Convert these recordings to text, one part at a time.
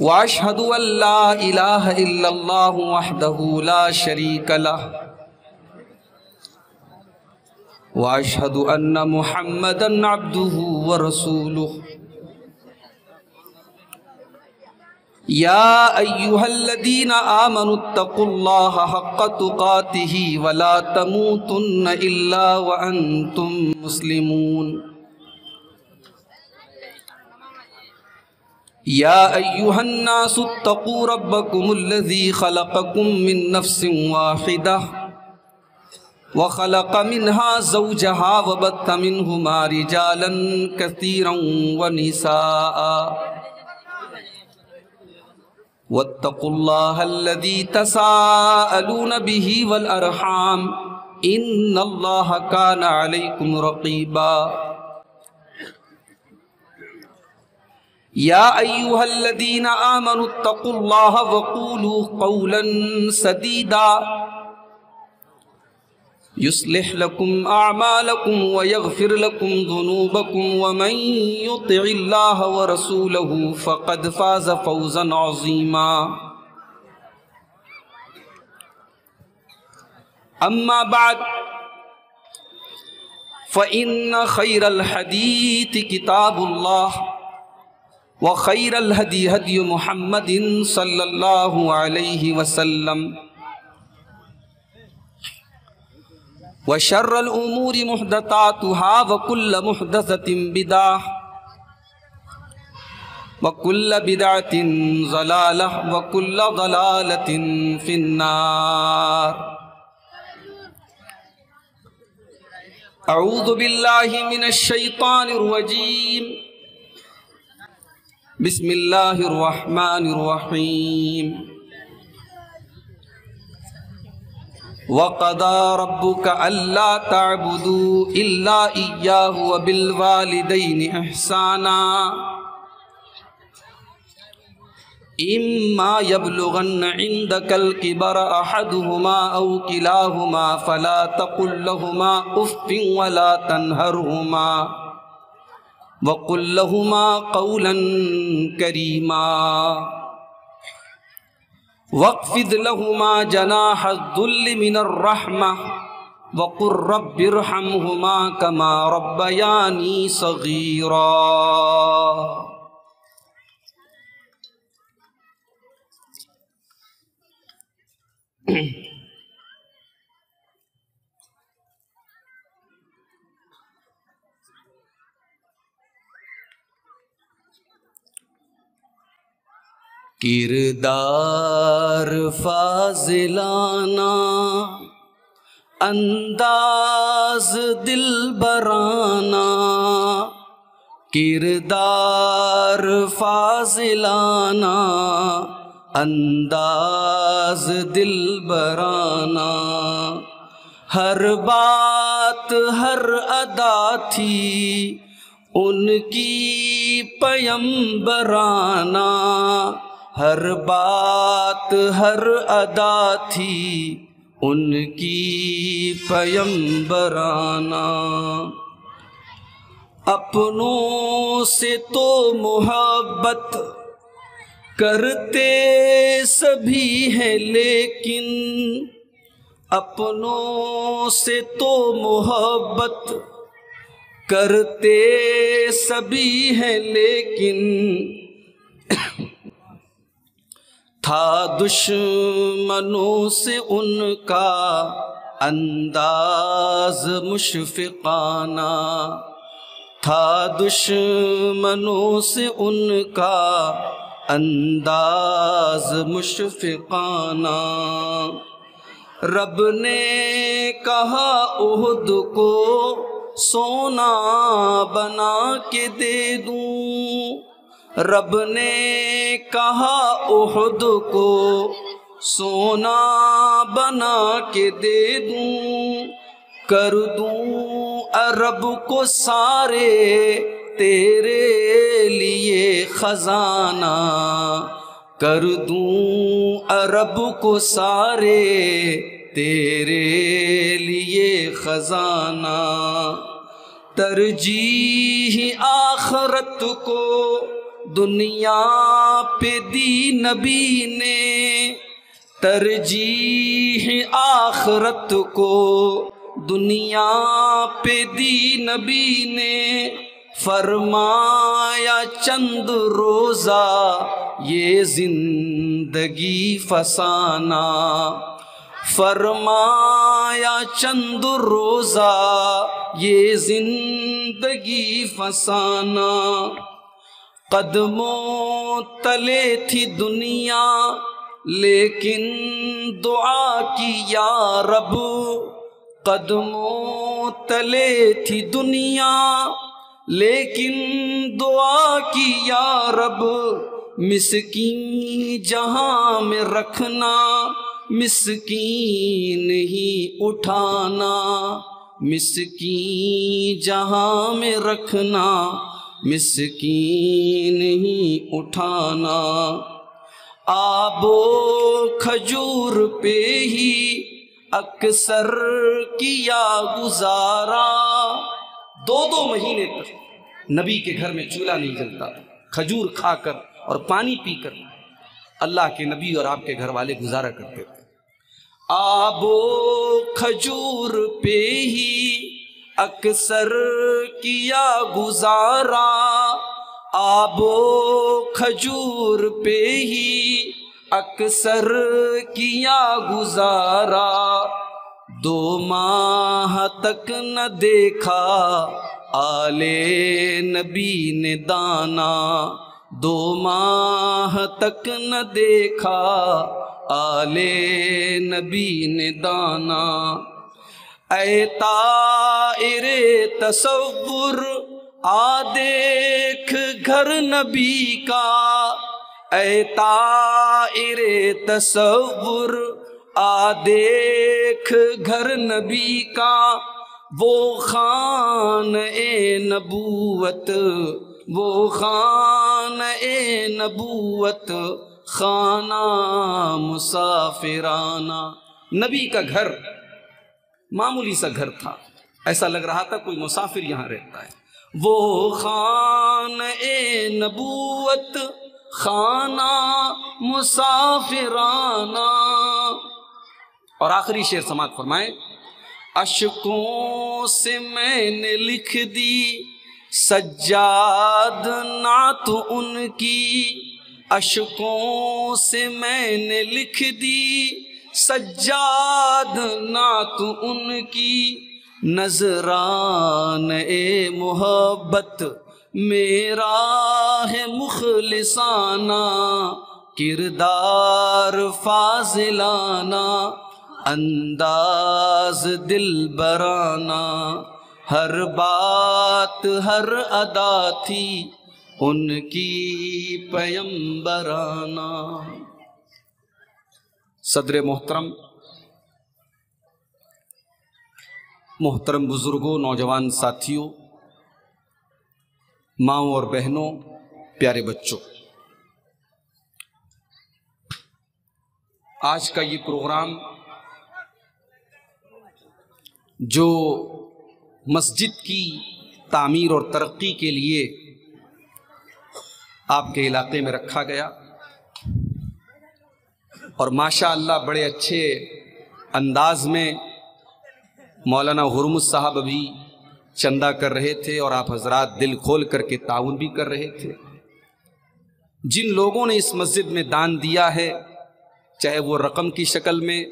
واشهد ان لا اله الا الله وحده لا شريك له واشهد ان محمدا عبده ورسوله يا ايها الذين آمنوا اتقوا الله حق تقاته ولا تموتن الا وانتم مسلمون يا ايها الناس اتقوا ربكم الذي خلقكم من نفس واحدة وخلق منها زوجها وبث منهما رجالا كثيرا ونساء واتقوا الله الذي تساءلون به والأرحام إن الله كان عليكم رقيبا يا أيها الذين آمنوا اتقوا الله وقولوا قولا سديدا يصلح لكم أعمالكم ويغفر لكم ذنوبكم ومن يطع الله ورسوله فقد فاز فوزا عظيما أما بعد فإن خير الحديث كتاب الله وخير الهدي هدي محمد صلى الله عليه وسلم وشر الأمور محدثاتها وكل محدثة بدعة وكل بدعة ضلالة وكل ضلالة في النار أعوذ بالله من الشيطان الرجيم بسم الله الرحمن الرحيم وَقَضَى رَبُّكَ أَلَّا تَعْبُدُوا إِلَّا إِيَّاهُ وَبِالْوَالِدَيْنِ إِحْسَانًا إِمَّا يَبْلُغَنَّ عِندَكَ الْكِبَرَ أَحَدُهُمَا أَوْ كِلَاهُمَا فَلَا تَقُل لَّهُمَا أُفٍّ وَلَا تَنْهَرْهُمَا وَقُل لَّهُمَا قَوْلًا كَرِيمًا واخفض لهما جناح الذل من الرحمة وقل رب ارحمهما كما ربياني صغيرا کردار فاضلانہ انداز دلبرانہ کردار فاضلانہ انداز دلبرانہ ہر بات ہر ادا تھی ان کی پیمبرانہ ہر بات ہر ادا تھی ان کی پیمبرانہ اپنوں سے تو محبت کرتے سبھی ہیں لیکن اپنوں سے تو محبت کرتے سبھی ہیں لیکن تھا دشمنوں سے ان کا انداز مشفقانہ تھا دشمنوں سے ان کا انداز مشفقانہ رب نے کہا احد کو سونا بنا کے دے دوں رب نے کہا احد کو سونا بنا کے دے دوں کر دوں عرب کو سارے تیرے لیے خزانہ کر دوں عرب کو سارے تیرے لیے خزانہ ترجیح آخرت کو دنیا پہ دی نبی نے ترجیح آخرت کو، دنیا پہ دی نبی نے فرمایا چند روزہ یہ زندگی فسانہ، فرمایا چند روزہ یہ زندگی فسانہ۔ قدموں تلے تھی دنیا لیکن دعا کی یا رب، قدموں تلے تھی دنیا لیکن دعا کی یا رب، مسکین جہاں میں رکھنا مسکین ہی اٹھانا، مسکین جہاں میں رکھنا مسکین ہی اٹھانا۔ آب و کھجور پہ ہی اکثر کیا گزارا، 2 مہینے تک نبی کے گھر میں چولہا نہیں جلتا، کھجور کھا کر اور پانی پی کر اللہ کے نبی اور آپ کے گھر والے گزارا کرتے تھے۔ آب و کھجور پہ ہی اکثر کیا گزارا، آب و کھجور پہ ہی اکثر کیا گزارا، 2 ماہ تک نہ دیکھا آل نبی نے دانا، 2 ماہ تک نہ دیکھا آل نبی نے دانا۔ اے طائر تصور آ دیکھ گھر نبی کا، اے طائر تصور آ دیکھ گھر نبی کا، وہ خانہ نبوت، وہ خانہ نبوت، خانہ مسافرانہ۔ نبی کا گھر معمولی سا گھر تھا، ایسا لگ رہا تھا کوئی مسافر یہاں رہتا ہے۔ وہ خانہ نبوت، خانہ مسافرانہ۔ اور آخری شعر سماعت فرمائیں۔ اشکوں سے میں نے لکھ دی سجاد نعت ان کی، اشکوں سے میں نے لکھ دی سجاد نعت ان کی، نذران اے محبت میرا ہے مخلصانہ، کردار فاضلانہ، انداز دل برانہ، ہر بات ہر ادا تھی ان کی پیمبرانہ۔ صدر محترم، محترم بزرگوں، نوجوان ساتھیوں، ماؤں اور بہنوں، پیارے بچوں، آج کا یہ پروگرام جو مسجد کی تعمیر اور ترقی کے لیے آپ کے علاقے میں رکھا گیا، اور ماشاء اللہ بڑے اچھے انداز میں مولانا حرمت صاحب ابھی چندہ کر رہے تھے، اور آپ حضرات دل کھول کر کے تعاون بھی کر رہے تھے۔ جن لوگوں نے اس مسجد میں دان دیا ہے، چاہے وہ رقم کی شکل میں،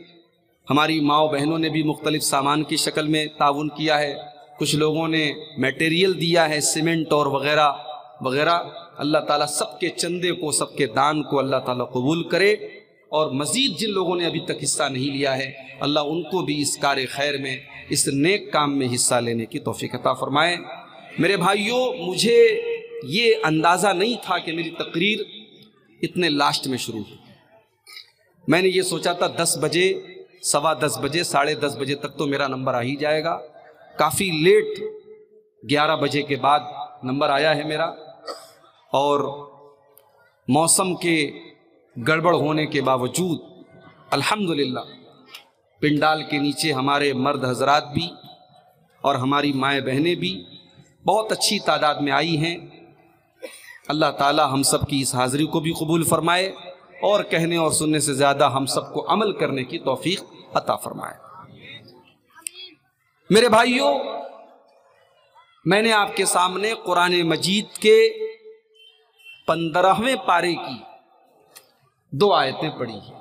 ہماری ماؤں بہنوں نے بھی مختلف سامان کی شکل میں تعاون کیا ہے، کچھ لوگوں نے میٹیریل دیا ہے، سیمنٹ اور وغیرہ وغیرہ۔ اللہ تعالیٰ سب کے چندے کو، سب کے دان کو اللہ تعالیٰ قبول کرے، اور مزید جن لوگوں نے ابھی تک حصہ نہیں لیا ہے، اللہ ان کو بھی اس کار خیر میں، اس نیک کام میں حصہ لینے کی توفیق عطا فرمائے۔ میرے بھائیوں، مجھے یہ اندازہ نہیں تھا کہ میری تقریر اتنے لاسٹ میں شروع ہو۔ میں نے یہ سوچا تھا 10 بجے، 10:15 بجے، 10:30 بجے تک تو میرا نمبر آ ہی جائے گا۔ کافی لیٹ 11 بجے کے بعد نمبر آیا ہے میرا، اور موسم کے گڑبڑ ہونے کے باوجود الحمدللہ پنڈال کے نیچے ہمارے مرد حضرات بھی اور ہماری مائیں بہنیں بھی بہت اچھی تعداد میں آئی ہیں۔ اللہ تعالی ہم سب کی اس حاضری کو بھی قبول فرمائے اور کہنے اور سننے سے زیادہ ہم سب کو عمل کرنے کی توفیق عطا فرمائے۔ میرے بھائیوں، میں نے آپ کے سامنے قرآن مجید کے 15ویں پارے کی 2 آیتیں پڑھی ہیں۔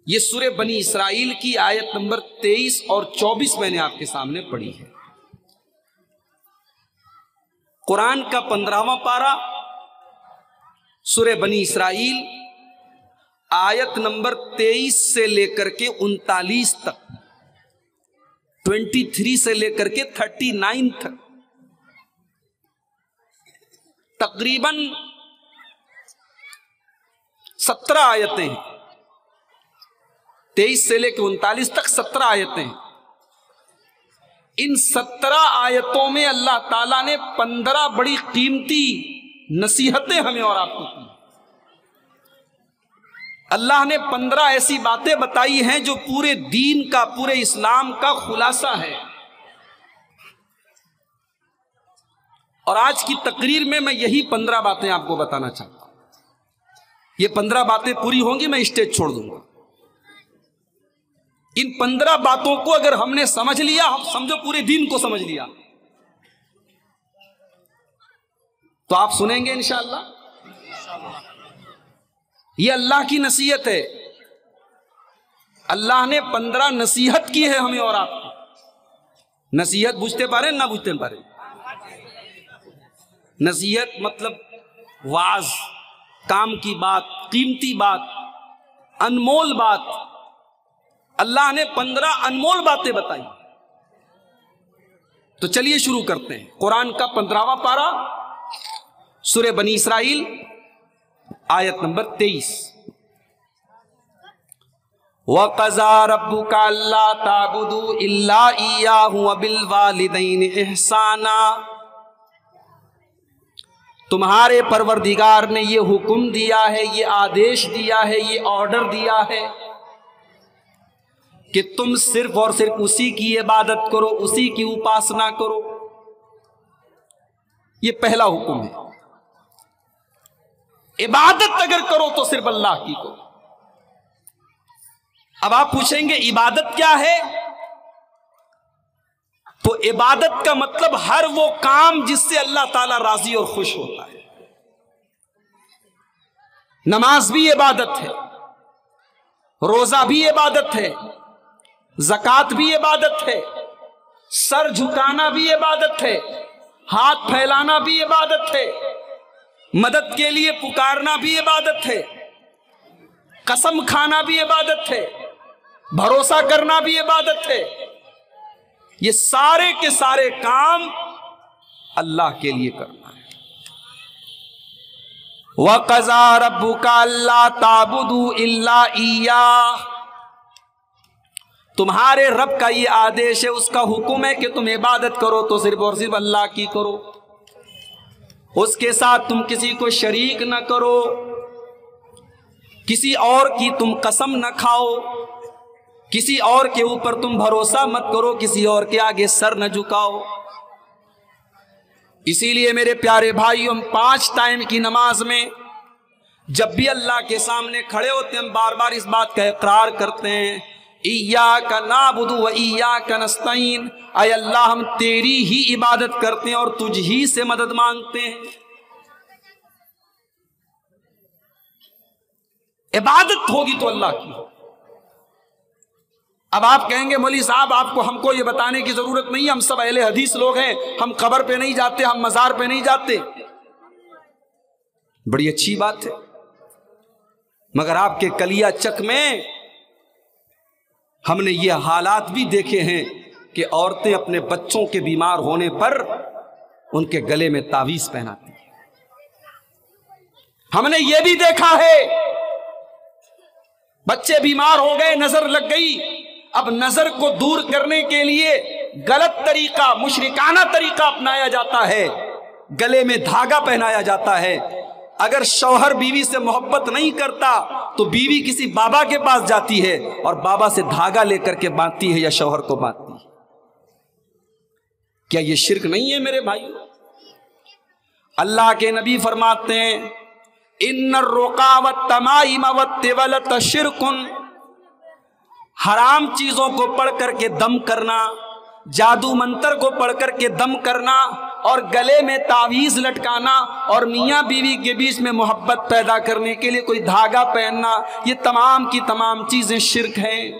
یہ سورہ بنی اسرائیل کی آیت نمبر 23 اور 24 میں نے آپ کے سامنے پڑھی ہے۔ قرآن کا 15واں پارہ سورہ بنی اسرائیل آیت نمبر 23 سے لے کر کے 39 تک، 23 سے لے کر کے 39 تک، تقریباً 17 آیتیں ہیں۔ 23 سے لے کے 39 تک 17 آیتیں ہیں۔ ان 17 آیتوں میں اللہ تعالیٰ نے 15 بڑی قیمتی نصیحتیں ہمیں اور آپ کو کی۔ اللہ نے 15 ایسی باتیں بتائی ہیں جو پورے دین کا، پورے اسلام کا خلاصہ ہے۔ اور آج کی تقریر میں میں یہی 15 باتیں آپ کو بتانا چاہتا ہوں۔ یہ 15 باتیں پوری ہوں گی میں اسٹیج چھوڑ دوں گا۔ ان 15 باتوں کو اگر ہم نے سمجھ لیا، ہم سمجھو پورے دین کو سمجھ لیا، تو آپ سنیں گے انشاءاللہ۔ یہ اللہ کی نصیحت ہے۔ اللہ نے 15 نصیحت کی ہے ہمیں اور آپ کو۔ نصیحت بوجھتے پارے نہ بوجھتے پارے؟ نصیحت مطلب واعظ، کام کی بات، قیمتی بات، انمول بات۔ اللہ نے 15 انمول باتیں بتائی۔ تو چلیے شروع کرتے ہیں۔ قرآن کا 15واں پارہ سورہ بنی اسرائیل آیت نمبر 23۔ وَقَضَىٰ رَبُّكَ أَلَّا تَعْبُدُوا إِلَّا إِيَّاهُ وَبِالْوَالِدَيْنِ إِحْسَانًا۔ تمہارے پروردگار نے یہ حکم دیا ہے، یہ آدیش دیا ہے، یہ آرڈر دیا ہے کہ تم صرف اور صرف اسی کی عبادت کرو، اسی کی اپاسنا کرو۔ یہ پہلا حکم ہے۔ عبادت اگر کرو تو صرف اللہ کی کرو۔ اب آپ پوچھیں گے عبادت کیا ہے؟ تو عبادت کا مطلب ہر وہ کام جس سے اللہ تعالی راضی اور خوش ہوتا ہے۔ نماز بھی عبادت ہے، روزہ بھی عبادت ہے، زکوٰۃ بھی عبادت ہے، سر جھکانا بھی عبادت ہے، ہاتھ پھیلانا بھی عبادت ہے، مدد کے لیے پکارنا بھی عبادت ہے، قسم کھانا بھی عبادت ہے، بھروسہ کرنا بھی عبادت ہے۔ یہ سارے کے سارے کام اللہ کے لیے کرنا ہے۔ وَقَضَىٰ رَبُّكَ أَلَّا تَعْبُدُوا إِلَّا إِيَّاهُ۔ تمہارے رب کا یہ آدیش ہے، اس کا حکم ہے کہ تم عبادت کرو تو صرف اور صرف اللہ کی کرو، اس کے ساتھ تم کسی کو شریک نہ کرو، کسی اور کی تم قسم نہ کھاؤ، کسی اور کے اوپر تم بھروسہ مت کرو، کسی اور کے آگے سر نہ جھکاؤ۔ اسی لیے میرے پیارے بھائیوں، ہم 5 ٹائم کی نماز میں جب بھی اللہ کے سامنے کھڑے ہوتے ہیں، ہم بار بار اس بات کا اقرار کرتے ہیں، ایاک نعبد و ایاک نستعین، اے اللہ ہم تیری ہی عبادت کرتے ہیں اور تجھ ہی سے مدد مانگتے ہیں۔ عبادت ہوگی تو اللہ کی۔ اب آپ کہیں گے مولوی صاحب آپ کو ہم کو یہ بتانے کی ضرورت نہیں ہے، ہم سب اہل حدیث لوگ ہیں، ہم قبر پہ نہیں جاتے، ہم مزار پہ نہیں جاتے۔ بڑی اچھی بات ہے، مگر آپ کے کلیہ چک میں ہم نے یہ حالات بھی دیکھے ہیں کہ عورتیں اپنے بچوں کے بیمار ہونے پر ان کے گلے میں تعویذ پہناتی ہیں۔ ہم نے یہ بھی دیکھا ہے بچے بیمار ہو گئے، نظر لگ گئی، اب نظر کو دور کرنے کے لیے غلط طریقہ، مشرکانہ طریقہ اپنایا جاتا ہے، گلے میں دھاگا پہنایا جاتا ہے۔ اگر شوہر بیوی سے محبت نہیں کرتا تو بیوی کسی بابا کے پاس جاتی ہے اور بابا سے دھاگا لے کر کے باندھتی ہے یا شوہر کو باندھتی ہے۔ کیا یہ شرک نہیں ہے میرے بھائیو؟ اللہ کے نبی فرماتے ہیں ان الرقا والتمائم والتولۃ شرک، حرام چیزوں کو پڑھ کر کے دم کرنا، جادو منتر کو پڑھ کر کے دم کرنا، اور گلے میں تعویذ لٹکانا، اور میاں بیوی کے بیچ میں محبت پیدا کرنے کے لیے کوئی دھاگا پہننا، یہ تمام کی تمام چیزیں شرک ہیں،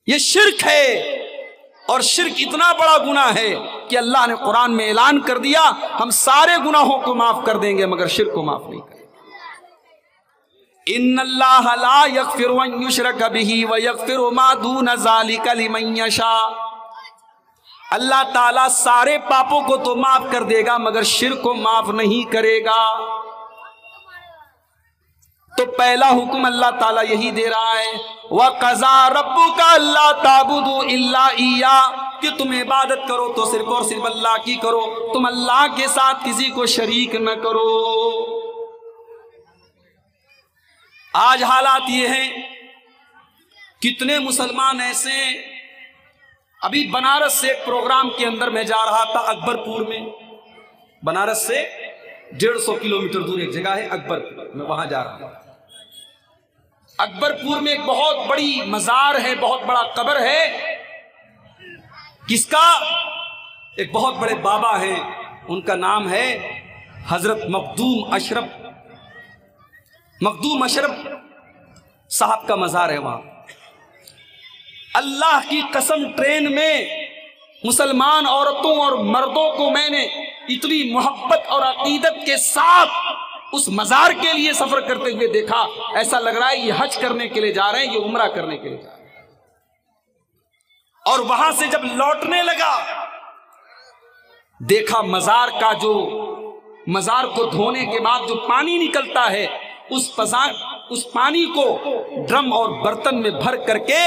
یہ شرک ہے۔ اور شرک اتنا بڑا گناہ ہے کہ اللہ نے قرآن میں اعلان کر دیا ہم سارے گناہوں کو معاف کر دیں گے مگر شرک کو معاف نہیں کریں گے۔ ان اللہ لا یغفر ان یشرک بہ ویغفر ما دون ذلک لمن یشاء، اللہ تعالیٰ سارے پاپوں کو تو معاف کر دے گا مگر شرک کو معاف نہیں کرے گا۔ تو پہلا حکم اللہ تعالیٰ یہی دے رہا ہے وَقَضَىٰ رَبُّكَ أَلَّا تَعْبُدُوا إِلَّا إِيَّاهُ، کہ تم عبادت کرو تو صرف اور صرف اللہ کی کرو، تم اللہ کے ساتھ کسی کو شریک نہ کرو۔ آج حالات یہ ہیں کتنے مسلمان ایسے ہیں، ابھی بنارس سے ایک پروگرام کے اندر میں جا رہا تھا اکبر پور میں، بنارس سے 150 کلومیٹر دور ایک جگہ ہے اکبر پور، میں وہاں جا رہا تھا۔ اکبر پور میں ایک بہت بڑی مزار ہے، بہت بڑا قبر ہے، کس کا؟ ایک بہت بڑے بابا ہیں، ان کا نام ہے حضرت مخدوم اشرف صاحب کا مزار ہے وہاں۔ اللہ کی قسم ٹرین میں مسلمان عورتوں اور مردوں کو میں نے اتنی محبت اور عقیدت کے ساتھ اس مزار کے لیے سفر کرتے ہوئے دیکھا، ایسا لگ رہا ہے یہ حج کرنے کے لیے جا رہے ہیں، یہ عمرہ کرنے کے لیے جا رہے ہیں۔ اور وہاں سے جب لوٹنے لگا دیکھا مزار کو دھونے کے بعد جو پانی نکلتا ہے اس پانی کو ڈرم اور برتن میں بھر کر کے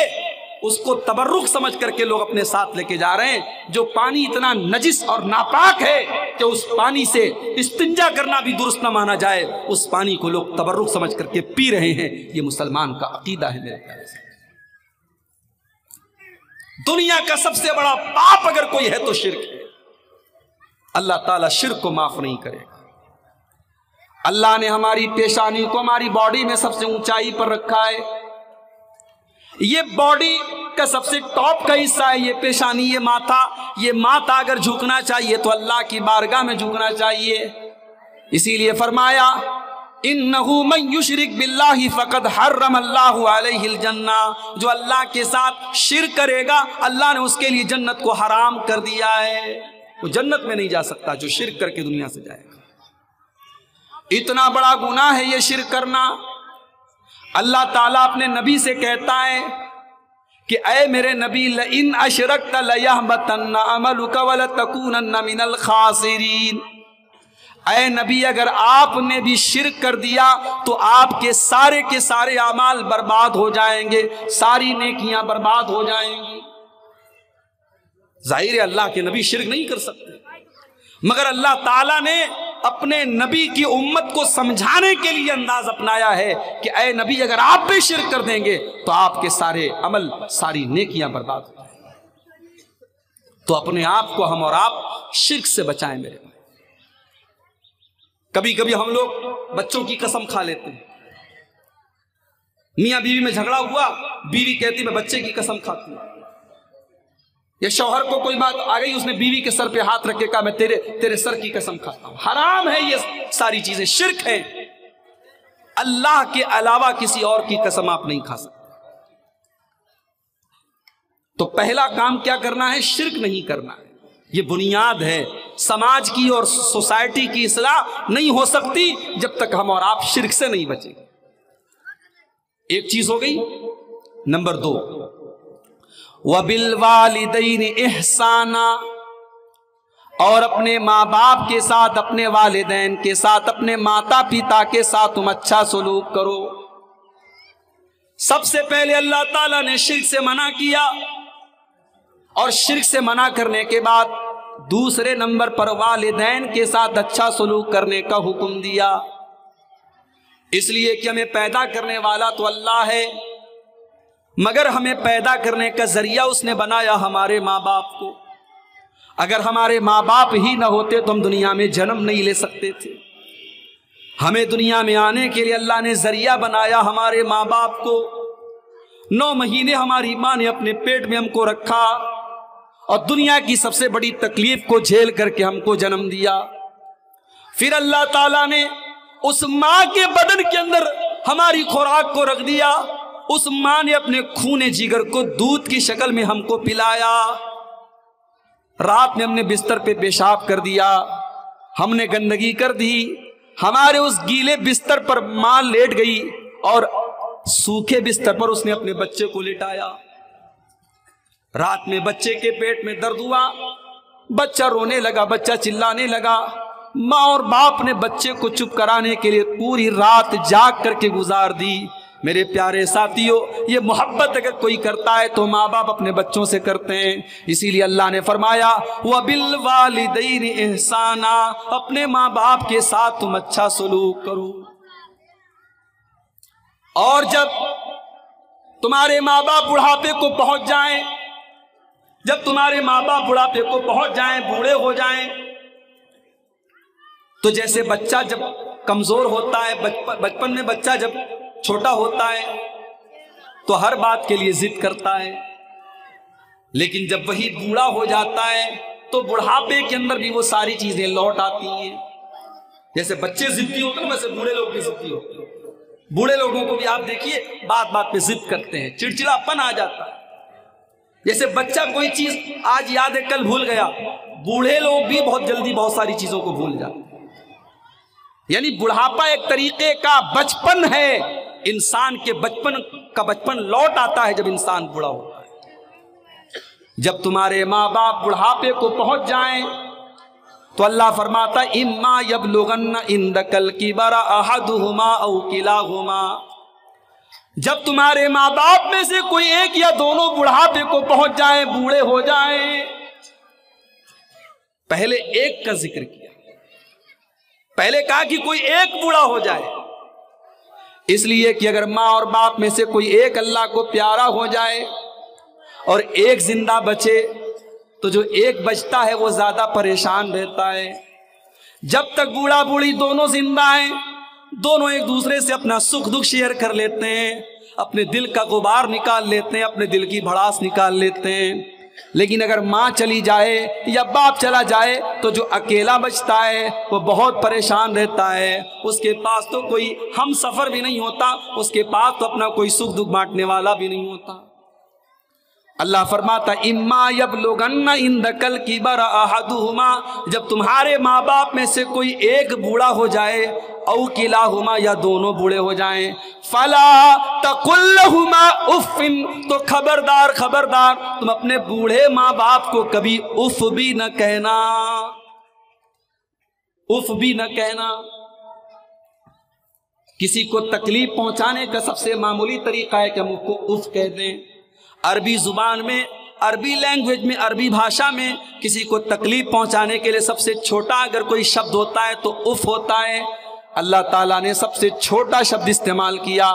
اس کو تبرک سمجھ کر کے لوگ اپنے ساتھ لے کے جا رہے ہیں، جو پانی اتنا نجس اور ناپاک ہے کہ اس پانی سے استنجا کرنا بھی درست نہ مانا جائے، اس پانی کو لوگ تبرک سمجھ کر کے پی رہے ہیں۔ یہ مسلمان کا عقیدہ ہے میرے پیارے سے۔ دنیا کا سب سے بڑا پاپ اگر کوئی ہے تو شرک ہے، اللہ تعالیٰ شرک کو معاف نہیں کرے گا۔ اللہ نے ہماری پیشانی کو ہماری باڈی میں سب سے اونچائی پر رکھا ہے، یہ باڈی کا سب سے ٹاپ کا حصہ ہے یہ پیشانی، یہ ماتھا اگر جھکنا چاہیے تو اللہ کی بارگاہ میں جھکنا چاہیے۔ اسی لیے فرمایا انہو من یشرک باللہ فقد حرم اللہ علیہ الجنہ، جو اللہ کے ساتھ شرک کرے گا اللہ نے اس کے لیے جنت کو حرام کر دیا ہے، وہ جنت میں نہیں جا سکتا جو شرک کر کے دنیا سے جائے گا۔ اتنا بڑا گناہ ہے یہ شرک کرنا۔ اللہ تعالیٰ اپنے نبی سے کہتا ہے کہ اے میرے نبی لئن اشرکت لیحبطن عملک ولتکونن من الخاسرین، اے نبی اگر آپ نے بھی شرک کر دیا تو آپ کے سارے اعمال برباد ہو جائیں گے، ساری نیکیاں برباد ہو جائیں گی۔ ظاہر ہے اللہ کے نبی شرک نہیں کر سکتے، مگر اللہ تعالیٰ نے اپنے نبی کی امت کو سمجھانے کے لیے انداز اپنایا ہے کہ اے نبی اگر آپ بھی شرک کر دیں گے تو آپ کے سارے عمل ساری نیکیاں برباد ہو جائیں گے۔ تو اپنے آپ کو ہم اور آپ شرک سے بچائیں میرے بھائی۔ کبھی کبھی ہم لوگ بچوں کی قسم کھا لیتے ہیں، میاں بیوی میں جھگڑا ہوا، بیوی کہتی میں بچے کی قسم کھاتی ہوں، یا شوہر کو کوئی بات آ گئی اس نے بیوی کے سر پہ ہاتھ رکھ کے کہا میں تیرے سر کی قسم کھاتا ہوں۔ حرام ہے یہ ساری چیزیں، شرک ہیں۔ اللہ کے علاوہ کسی اور کی قسم آپ نہیں کھا سکتے۔ تو پہلا کام کیا کرنا ہے؟ شرک نہیں کرنا ہے، یہ بنیاد ہے۔ سماج کی اور سوسائٹی کی اصلاح نہیں ہو سکتی جب تک ہم اور آپ شرک سے نہیں بچیں۔ ایک چیز ہو گئی۔ نمبر 2 وَبِالْوَالِدَيْنِ إِحْسَانًا، اور اپنے ماں باپ کے ساتھ، اپنے والدین کے ساتھ، اپنے ماتا پتا کے ساتھ تم اچھا سلوک کرو۔ سب سے پہلے اللہ تعالیٰ نے شرک سے منع کیا، اور شرک سے منع کرنے کے بعد دوسرے نمبر پر والدین کے ساتھ اچھا سلوک کرنے کا حکم دیا، اس لیے کہ ہمیں پیدا کرنے والا تو اللہ ہے، مگر ہمیں پیدا کرنے کا ذریعہ اس نے بنایا ہمارے ماں باپ کو۔ اگر ہمارے ماں باپ ہی نہ ہوتے تو ہم دنیا میں جنم نہیں لے سکتے تھے. ہمیں دنیا میں آنے کے لیے اللہ نے ذریعہ بنایا ہمارے ماں باپ کو. 9 مہینے ہماری ماں نے اپنے پیٹ میں ہم کو رکھا اور دنیا کی سب سے بڑی تکلیف کو جھیل کر کے ہم کو جنم دیا. پھر اللہ تعالیٰ نے اس ماں کے بدن کے اندر ہماری خوراک کو رکھ دیا. اس ماں نے اپنے خون جگر کو دودھ کی شکل میں ہم کو پلایا. رات میں ہم نے بستر پہ پیشاب کر دیا, ہم نے گندگی کر دی, ہمارے اس گیلے بستر پر ماں لیٹ گئی اور سوکھے بستر پر اس نے اپنے بچے کو لٹایا. رات میں بچے کے پیٹ میں درد ہوا, بچہ رونے لگا, بچہ چلانے لگا. ماں اور باپ نے بچے کو چپ کرانے کے لیے پوری رات جاگ کر کے گزار دی. میرے پیارے ساتھیوں, یہ محبت اگر کوئی کرتا ہے تو ماں باپ اپنے بچوں سے کرتے ہیں. اسی لیے اللہ نے فرمایا وَبِالْوَالِدَيْنِ إِحْسَانًا, اپنے ماں باپ کے ساتھ تم اچھا سلوک کرو. اور جب تمہارے ماں باپ بڑھاپے کو پہنچ جائیں, جب تمہارے ماں باپ بڑھاپے کو پہنچ جائیں, بوڑھے ہو جائیں, تو جیسے بچہ جب کمزور ہوتا ہے, بچپن میں بچہ جب چھوٹا ہوتا ہے تو ہر بات کے لیے ضد کرتا ہے, لیکن جب وہی بوڑھا ہو جاتا ہے تو بڑھاپے کے اندر بھی وہ ساری چیزیں لوٹ آتی ہیں. جیسے بچے ضدی ہوتے ہیں ویسے بوڑھے لوگ بھی ضدی ہوتے ہیں. بوڑھے لوگوں کو بھی آپ دیکھیے بات بات پہ ضد کرتے ہیں, چڑچڑاپن آ جاتا ہے. جیسے بچہ کوئی چیز آج یاد ہے کل بھول گیا, بوڑھے لوگ بھی بہت جلدی بہت ساری چیزوں کو بھول جاتے ہیں. یعنی بڑھاپا ایک طریقے کا بچپن ہے. انسان کے بچپن لوٹ آتا ہے جب انسان بوڑھا ہوتا ہے. جب تمہارے ماں باپ بڑھاپے کو پہنچ جائیں تو اللہ فرماتا اما یبلغن عندک الکبر احدہما او کلاہما, جب تمہارے ماں باپ میں سے کوئی ایک یا دونوں بڑھاپے کو پہنچ جائیں, بوڑھے ہو جائیں. پہلے ایک کا ذکر کیا, پہلے کہا کہ کوئی ایک بوڑھا ہو جائے, اس لیے کہ اگر ماں اور باپ میں سے کوئی ایک اللہ کو پیارا ہو جائے اور ایک زندہ بچے تو جو ایک بچتا ہے وہ زیادہ پریشان رہتا ہے. جب تک بوڑھا بوڑھی دونوں زندہ ہیں, دونوں ایک دوسرے سے اپنا سکھ دکھ شیئر کر لیتے ہیں, اپنے دل کا غبار نکال لیتے ہیں, اپنے دل کی بھڑاس نکال لیتے ہیں. لیکن اگر ماں چلی جائے یا باپ چلا جائے تو جو اکیلا بچتا ہے وہ بہت پریشان رہتا ہے. اس کے پاس تو کوئی ہم سفر بھی نہیں ہوتا, اس کے پاس تو اپنا کوئی سکھ دکھ بانٹنے والا بھی نہیں ہوتا. اللہ فرماتا اما یبلغن عندک الکبر احدہما, جب تمہارے ماں باپ میں سے کوئی ایک بوڑھا ہو جائے, او کلاہما یا دونوں بوڑھے ہو جائیں, فلا تقل لہما اف, تو خبردار خبردار تم اپنے بوڑھے ماں باپ کو کبھی اف بھی نہ کہنا, اف بھی نہ کہنا. کسی کو تکلیف پہنچانے کا سب سے معمولی طریقہ ہے کہ ہم اس کو اف کہہ دیں. عربی زبان میں, عربی لینگویج میں, عربی بھاشا میں کسی کو تکلیف پہنچانے کے لیے سب سے چھوٹا اگر کوئی شبد ہوتا ہے تو اف ہوتا ہے. اللہ تعالیٰ نے سب سے چھوٹا شبد استعمال کیا,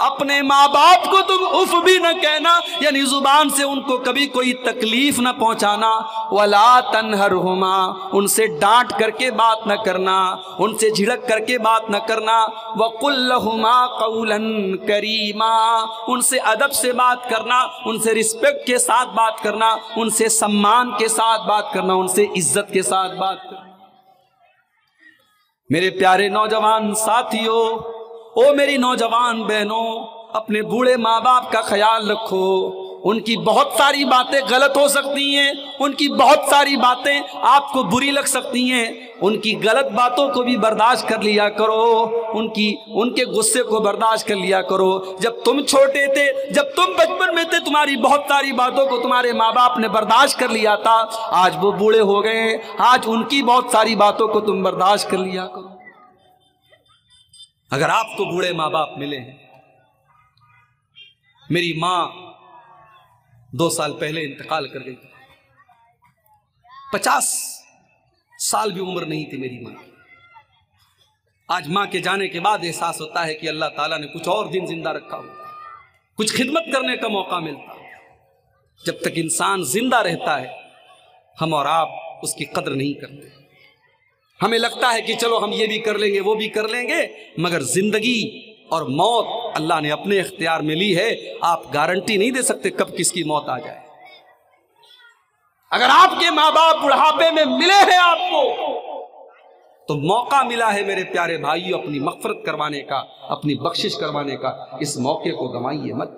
اپنے ماں باپ کو تم اف بھی نہ کہنا, یعنی زبان سے ان کو کبھی کوئی تکلیف نہ پہنچانا. ولا تنہرہما, ان سے ڈانٹ کر کے بات نہ کرنا, ان سے جھڑک کر کے بات نہ کرنا. وقل لہما قولا کریما, ان سے ادب سے بات کرنا, ان سے رسپیکٹ کے ساتھ بات کرنا, ان سے سمان کے ساتھ بات کرنا, ان سے عزت کے ساتھ بات کرنا. میرے پیارے نوجوان ساتھیوں, او میری نوجوان بہنوں, اپنے بوڑھے ماں باپ کا خیال رکھو. ان کی بہت ساری باتیں غلط ہو سکتی ہیں, ان کی بہت ساری باتیں آپ کو بری لگ سکتی ہیں, ان کی غلط باتوں کو بھی برداشت کر لیا کرو, ان کے غصے کو برداشت کر لیا کرو. جب تم چھوٹے تھے, جب تم بچپن میں تھے, تمہاری بہت ساری باتوں کو تمہارے ماں باپ نے برداشت کر لیا تھا. آج وہ بوڑھے ہو گئے, آج ان کی بہت ساری باتوں کو تم برداشت کر لیا کرو. اگر آپ کو بوڑھے ماں باپ ملے ہیں, میری ماں 2 سال پہلے انتقال کر گئی, 50 سال بھی عمر نہیں تھی میری ماں. آج ماں کے جانے کے بعد احساس ہوتا ہے کہ اللہ تعالیٰ نے کچھ اور دن زندہ رکھا ہوتا, کچھ خدمت کرنے کا موقع ملتا. جب تک انسان زندہ رہتا ہے, ہم اور آپ اس کی قدر نہیں کرتے. ہمیں لگتا ہے کہ چلو ہم یہ بھی کر لیں گے وہ بھی کر لیں گے، مگر زندگی اور موت اللہ نے اپنے اختیار میں لی ہے. آپ گارنٹی نہیں دے سکتے کب کس کی موت آ جائے. اگر آپ کے ماں باپ بڑھاپے میں ملے ہیں آپ کو تو موقع ملا ہے میرے پیارے بھائیوں اپنی مغفرت کروانے کا، اپنی بخشش کروانے کا. اس موقع کو گنوائیے مت.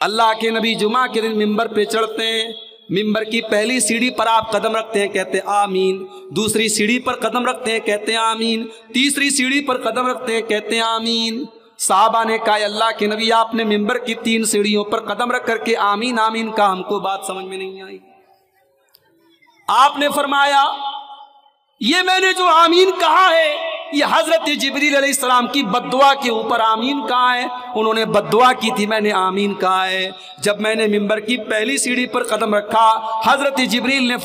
اللہ کے نبی جمعہ کے دن ممبر پہ چڑھتے ہیں، ممبر کی پہلی سیڑھی پر آپ قدم رکھتے ہیں، کہتے ہیں آمین. دوسری سیڑھی پر قدم رکھتے ہیں، کہتے ہیں آمین. تیسری سیڑھی پر قدم رکھتے ہیں، کہتے ہیں آمین. صحابہ نے کہا اللہ کے نبی آپ نے ممبر کی 3 سیڑھیوں پر قدم رکھ کر کے آمین آمین کہا، ہم کو بات سمجھ میں نہیں آئی. آپ نے فرمایا یہ میں نے جو آمین کہا ہے یہ حضرت جبریل علیہ السلام کی بد دعا کے اوپر آمین کہا ہے. انہوں نے بد دعا کی تھی، میں نے آمین کہا ہے. جب میں نے ممبر کی پہلی سیڑھی پر قدم رکھا، حضرت جبریل نے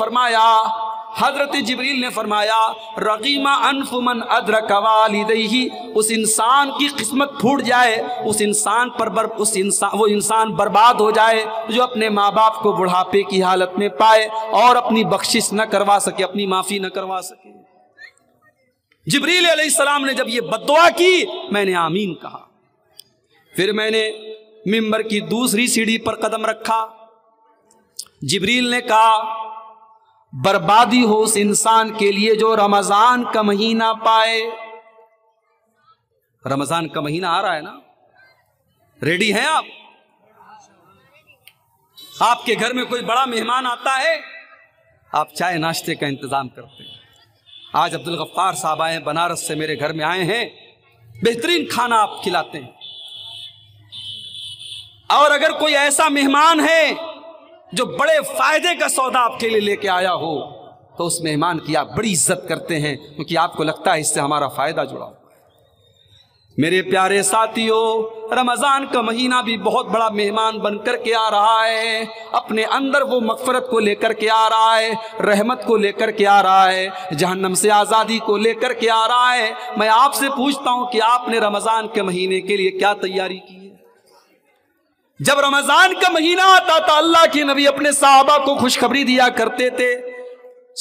فرمایا رغیم انف من ادرک والدیہ، اس انسان کی قسمت پھوٹ جائے، وہ انسان برباد ہو جائے جو اپنے ماں باپ کو بڑھاپے کی حالت میں پائے اور اپنی بخشش نہ کروا سکے، اپنی معافی نہ کروا سکے. جبریل علیہ السلام نے جب یہ بد دعا کی میں نے آمین کہا. پھر میں نے ممبر کی دوسری سیڑھی پر قدم رکھا. جبریل نے کہا بربادی ہو اس انسان کے لیے جو رمضان کا مہینہ پائے. رمضان کا مہینہ آ رہا ہے نا، ریڈی ہیں آپ؟ آپ کے گھر میں کوئی بڑا مہمان آتا ہے، آپ چائے ناشتے کا انتظام کرتے ہیں. آج عبدالغفار صاحب آئے ہیں بنارس سے، میرے گھر میں آئے ہیں، بہترین کھانا آپ کھلاتے ہیں. اور اگر کوئی ایسا مہمان ہے جو بڑے فائدے کا سودا آپ کے لیے لے کے آیا ہو تو اس مہمان کی آپ بڑی عزت کرتے ہیں کیونکہ آپ کو لگتا ہے اس سے ہمارا فائدہ جڑا ہو. میرے پیارے ساتھیوں، رمضان کا مہینہ بھی بہت بڑا مہمان بن کر کے آ رہا ہے. اپنے اندر وہ مغفرت کو لے کر کے آ رہا ہے، رحمت کو لے کر کے آ رہا ہے، جہنم سے آزادی کو لے کر کے آ رہا ہے. میں آپ سے پوچھتا ہوں کہ آپ نے رمضان کے مہینے کے لیے کیا تیاری کی ہے؟ جب رمضان کا مہینہ آتا تھا اللہ کے نبی اپنے صحابہ کو خوشخبری دیا کرتے تھے.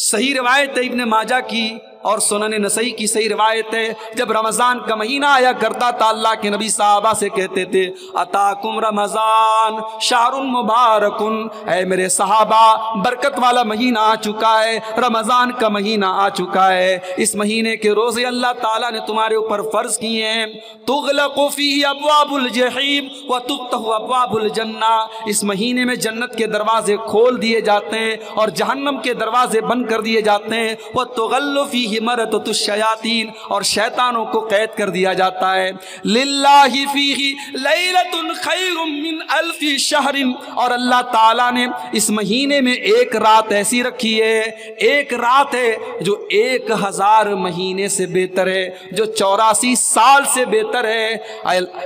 صحیح روایت ہے ابن ماجہ کی اور سنن نسائی کی صحیح روایت ہے، جب رمضان کا مہینہ آیا کرتا تھا اللہ کے نبی صحابہ سے کہتے تھے اتاکم رمضان شہر مبارک، اے میرے صحابہ برکت والا مہینہ آ چکا ہے، رمضان کا مہینہ آ چکا ہے. اس مہینے کے روزے اللہ تعالیٰ نے تمہارے اوپر فرض کیے ہیں. تغلق فیہ ابواب الجحیم وتفتح ابواب الجنہ، اس مہینے میں جنت کے دروازے کھول دیے جاتے ہیں اور جہنم کے دروازے بند کر دیے جاتے ہیں. وتغل فیہ مرتۃ الشیاطین، اور شیطانوں کو قید کر دیا جاتا ہے. للہ فیہ لیلۃ خیر من الف شہر، اور اللہ تعالیٰ نے اس مہینے میں ایک رات ایسی رکھی ہے، ایک رات ہے جو 1000 مہینے سے بہتر ہے، جو 84 سال سے بہتر ہے.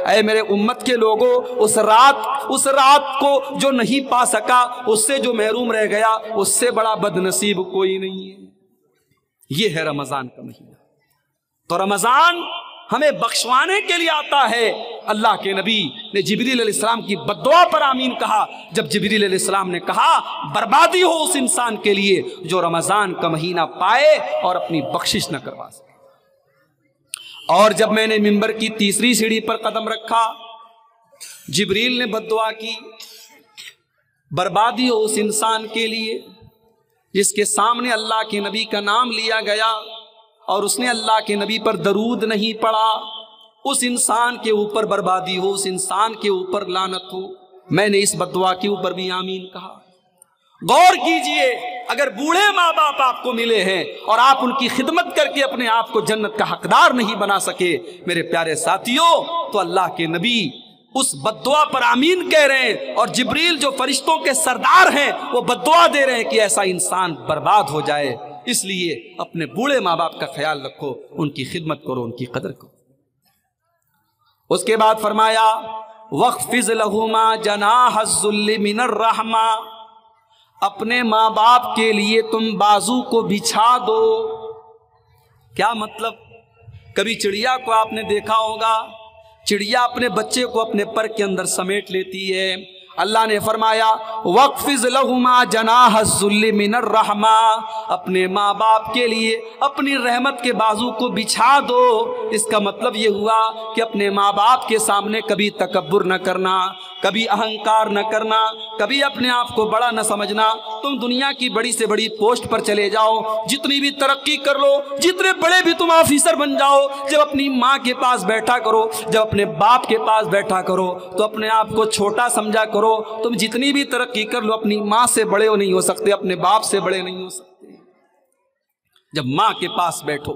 اے میرے امت کے لوگوں، اس رات کو جو نہیں پا سکا، اس سے جو محروم رہ گیا، اس سے بڑا بد نصیب کوئی نہیں ہے. یہ ہے رمضان کا مہینہ. تو رمضان ہمیں بخشوانے کے لیے آتا ہے. اللہ کے نبی نے جبریل علیہ السلام کی بد دعا پر آمین کہا جب جبریل علیہ السلام نے کہا بربادی ہو اس انسان کے لیے جو رمضان کا مہینہ پائے اور اپنی بخشش نہ کروا سکے. اور جب میں نے ممبر کی تیسری سیڑھی پر قدم رکھا، جبریل نے بد دعا کی بربادی ہو اس انسان کے لیے جس کے سامنے اللہ کے نبی کا نام لیا گیا اور اس نے اللہ کے نبی پر درود نہیں پڑھا. اس انسان کے اوپر بربادی ہو، اس انسان کے اوپر لعنت ہو. میں نے اس بد دعا کے اوپر بھی آمین کہا. غور کیجئے، اگر بوڑھے ماں باپ آپ کو ملے ہیں اور آپ ان کی خدمت کر کے اپنے آپ کو جنت کا حقدار نہیں بنا سکے میرے پیارے ساتھیوں، تو اللہ کے نبی اس بد دعا پر آمین کہہ رہے ہیں اور جبریل جو فرشتوں کے سردار ہیں وہ بد دعا دے رہے ہیں کہ ایسا انسان برباد ہو جائے. اس لیے اپنے بوڑھے ماں باپ کا خیال رکھو، ان کی خدمت کرو، ان کی قدر کرو. اس کے بعد فرمایا وَاخْفِضْ لَهُمَا جَنَاحَ الذُّلِّ مِنَ الرَّحْمَةِ، اپنے ماں باپ کے لیے تم بازو کو بچھا دو. کیا مطلب؟ کبھی چڑیا کو آپ نے دیکھا ہوگا، چڑیا اپنے بچے کو اپنے پر کے اندر سمیٹ لیتی ہے. اللہ نے فرمایا وَقْفِزْ لَهُمَا جَنَاحَ الذُّلِّ مِنَ الرَّحْمَةِ، اپنے ماں باپ کے لیے اپنی رحمت کے بازو کو بچھا دو۔ اس کا مطلب یہ ہوا کہ اپنے ماں باپ کے سامنے کبھی تکبر نہ کرنا، کبھی اہنکار نہ کرنا، کبھی اپنے آپ کو بڑا نہ سمجھنا۔ تم دنیا کی بڑی سے بڑی پوسٹ پر چلے جاؤ، جتنی بھی ترقی کر لو، جتنے بڑے بھی تم آفیسر بن جاؤ، جب اپنی ماں کے پاس بیٹھا کرو، جب اپنے باپ کے پاس بیٹھا کرو تو اپنے آپ کو چھوٹا سمجھا کرو۔ تم جتنی بھی ترقی کر لو اپنی ماں سے بڑے نہیں ہو سکتے، اپنے باپ سے بڑے نہیں ہو سکتے۔ جب ماں کے پاس بیٹھو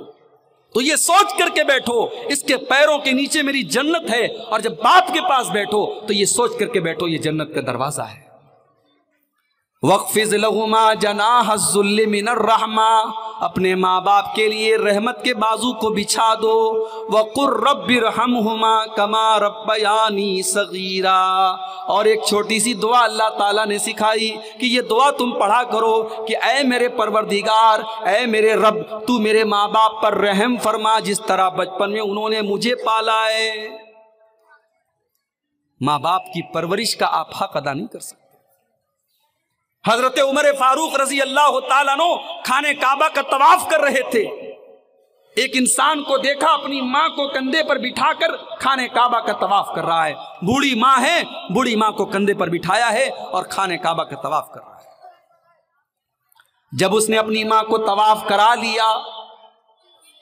تو یہ سوچ کر کے بیٹھو اس کے پیروں کے نیچے میری جنت ہے، اور جب باپ کے پاس بیٹھو تو یہ سوچ کر کے بیٹھو یہ جنت کا دروازہ ہے۔ وَقْفِزْ لَهُمَا جَنَاحَ الذُّلِّ مِنَ الرَّحْمَةِ، اپنے ماں باپ کے لیے رحمت کے بازو کو بچھا دو۔ وَقُلْ رَبِّ ارْحَمْهُمَا كَمَا رَبَّيَانِي صَغِيرًا، اور ایک چھوٹی سی دعا اللہ تعالیٰ نے سکھائی کہ یہ دعا تم پڑھا کرو کہ اے میرے پروردگار، اے میرے رب، تو میرے ماں باپ پر رحم فرما جس طرح بچپن میں انہوں نے مجھے پالا ہے۔ ماں باپ کی پرورش کا آپ حق ادا نہیں کر سکتے۔ حضرت عمر فاروق رضی اللہ تعالیٰ عنہ خانہ کعبہ کا طواف کر رہے تھے، ایک انسان کو دیکھا اپنی ماں کو کندھے پر بٹھا کر خانہ کعبہ کا طواف کر رہا ہے۔ بوڑھی ماں ہے، بوڑھی ماں کو کندھے پر بٹھایا ہے اور خانہ کعبہ کا طواف کر رہا ہے۔ جب اس نے اپنی ماں کو طواف کرا لیا،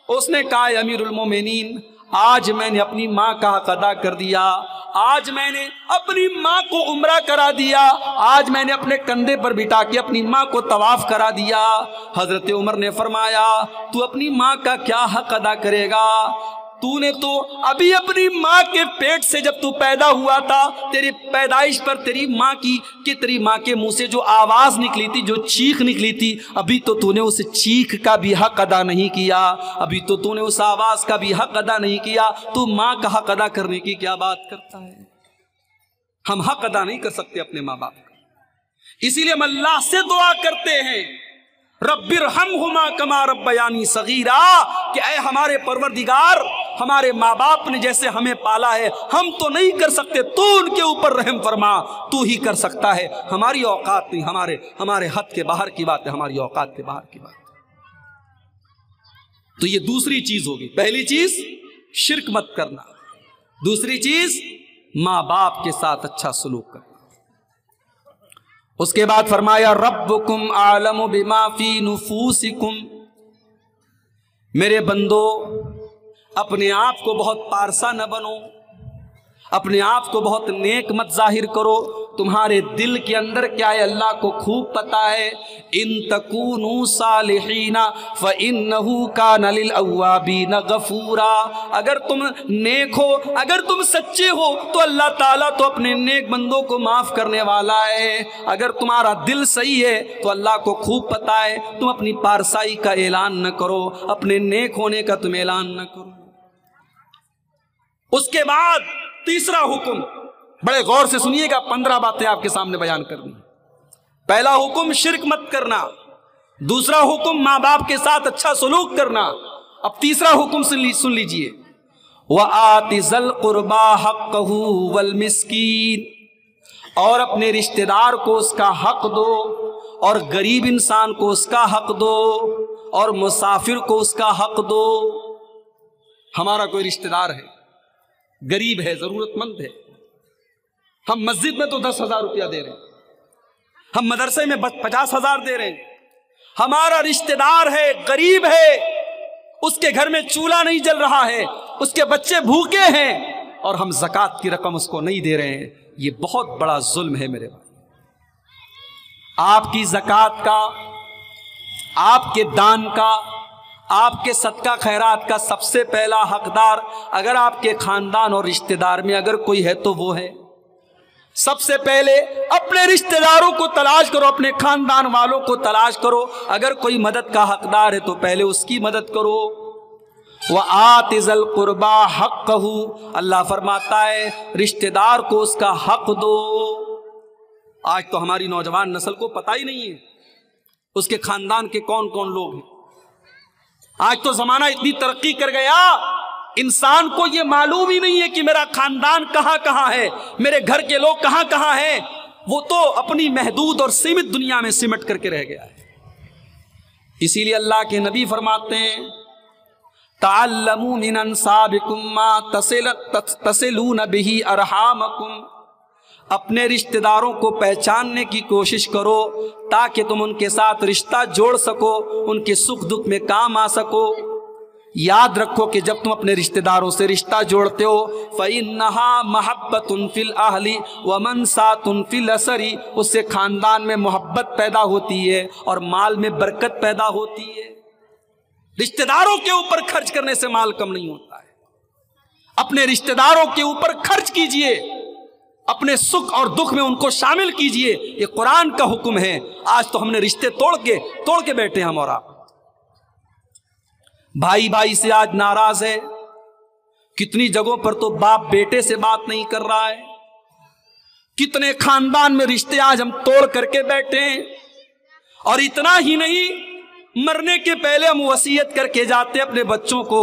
اس نے کہا اے امیر المومنین، آج میں نے اپنی ماں کا حق ادا کر دیا، آج میں نے اپنی ماں کو عمرہ کرا دیا، آج میں نے اپنے کندھے پر بٹھا کے اپنی ماں کو طواف کرا دیا۔ حضرت عمر نے فرمایا تو اپنی ماں کا کیا حق ادا کرے گا؟ تو نے تو ابھی اپنی ماں کے پیٹ سے جب تو پیدا ہوا تھا، تیری پیدائش پر تیری ماں کے منہ سے جو آواز نکلی تھی، جو چیخ نکلی تھی، ابھی تو نے اس چیخ کا بھی حق ادا نہیں کیا، ابھی تو نے اس آواز کا بھی حق ادا نہیں کیا، تو ماں کا حق ادا کرنے کی کیا بات کرتا ہے؟ ہم حق ادا نہیں کر سکتے اپنے ماں باپ کا، اسی لیے ہم اللہ سے دعا کرتے ہیں رب ارحمہما کما ربیانی صغیرا، کہ اے ہمارے پروردگار، ہمارے ماں باپ نے جیسے ہمیں پالا ہے ہم تو نہیں کر سکتے، تو ان کے اوپر رحم فرما، تو ہی کر سکتا ہے، ہماری اوقات نہیں، ہمارے حد کے باہر کی بات ہے، ہماری اوقات کے باہر کی بات ہے۔ تو یہ دوسری چیز ہوگی۔ پہلی چیز شرک مت کرنا، دوسری چیز ماں باپ کے ساتھ اچھا سلوک کرنا۔ اس کے بعد فرمایا ربکم اعلم بما فی نفوسکم، میرے بندو اپنے آپ کو بہت پارسا نہ بنو، اپنے آپ کو بہت نیک مت ظاہر کرو، تمہارے دل کے اندر کیا ہے اللہ کو خوب پتا ہے۔ ان تکونوا صالحین فانہ کان للاوابین غفورا، اگر تم نیک ہو، اگر تم سچے ہو تو اللہ تعالیٰ تو اپنے نیک بندوں کو معاف کرنے والا ہے۔ اگر تمہارا دل صحیح ہے تو اللہ کو خوب پتا ہے، تم اپنی پارسائی کا اعلان نہ کرو، اپنے نیک ہونے کا تم اعلان نہ کرو۔ اس کے بعد تیسرا حکم، بڑے غور سے سنیے گا، 15 باتیں آپ کے سامنے بیان کرنی۔ پہلا حکم شرک مت کرنا، دوسرا حکم ماں باپ کے ساتھ اچھا سلوک کرنا، اب تیسرا حکم سن لیجئے وَآتِ ذَا الْقُرْبَى حَقَّهُ وَالْمِسْكِينَ، اور اپنے رشتہ دار کو اس کا حق دو، اور غریب انسان کو اس کا حق دو، اور مسافر کو اس کا حق دو۔ ہمارا کوئی رشتہ دار ہے، غریب ہے، ضرورت مند ہے، ہم مسجد میں تو 10,000 روپیہ دے رہے ہیں، ہم مدرسے میں 50,000 دے رہے ہیں، ہمارا رشتہ دار ہے، غریب ہے، اس کے گھر میں چولہا نہیں جل رہا ہے، اس کے بچے بھوکے ہیں، اور ہم زکوٰۃ کی رقم اس کو نہیں دے رہے ہیں، یہ بہت بڑا ظلم ہے میرے بھائی۔ آپ کی زکوٰۃ کا، آپ کے دان کا، آپ کے صدقہ خیرات کا سب سے پہلا حقدار اگر آپ کے خاندان اور رشتہ دار میں اگر کوئی ہے تو وہ ہے۔ سب سے پہلے اپنے رشتہ داروں کو تلاش کرو، اپنے خاندان والوں کو تلاش کرو، اگر کوئی مدد کا حقدار ہے تو پہلے اس کی مدد کرو۔ وَآتِ ذَا الْقُرْبَى حَقَّهُ، اللہ فرماتا ہے رشتہ دار کو اس کا حق دو۔ آج تو ہماری نوجوان نسل کو پتہ ہی نہیں ہے اس کے خاندان کے کون کون لوگ ہیں۔ آج تو زمانہ اتنی ترقی کر گیا، انسان کو یہ معلوم ہی نہیں ہے کہ میرا خاندان کہاں کہاں ہے، میرے گھر کے لوگ کہاں کہاں ہیں۔ وہ تو اپنی محدود اور سیمت دنیا میں سمٹ کر کے رہ گیا ہے۔ اسی لیے اللہ کے نبی فرماتے ہیں تعلموا من انسابکم ما تصلون به ارحامکم، اپنے رشتہ داروں کو پہچاننے کی کوشش کرو تاکہ تم ان کے ساتھ رشتہ جوڑ سکو، ان کے سکھ دکھ میں کام آ سکو۔ یاد رکھو کہ جب تم اپنے رشتہ داروں سے رشتہ جوڑتے ہو فَإِنَّهَا مَحَبَّةٌ فِي الْأَهْلِ وَمَنْسَاتٌ فِي الْأَسَرِ، اس سے خاندان میں محبت پیدا ہوتی ہے اور مال میں برکت پیدا ہوتی ہے۔ رشتہ داروں کے اوپر خرچ کرنے سے مال کم نہیں ہوتا ہے، اپنے رشتہ داروں کے اوپر خرچ کیجئے، اپنے سکھ اور دکھ میں ان کو شامل کیجئے، یہ قرآن کا حکم ہے۔ آج تو ہم نے رشتے توڑ کے بیٹھے ہم اور آپ، بھائی بھائی سے آج ناراض ہے، کتنی جگہوں پر تو باپ بیٹے سے بات نہیں کر رہا ہے، کتنے خاندان میں رشتے آج ہم توڑ کر کے بیٹھے ہیں۔ اور اتنا ہی نہیں، مرنے کے پہلے ہم وصیت کر کے جاتے اپنے بچوں کو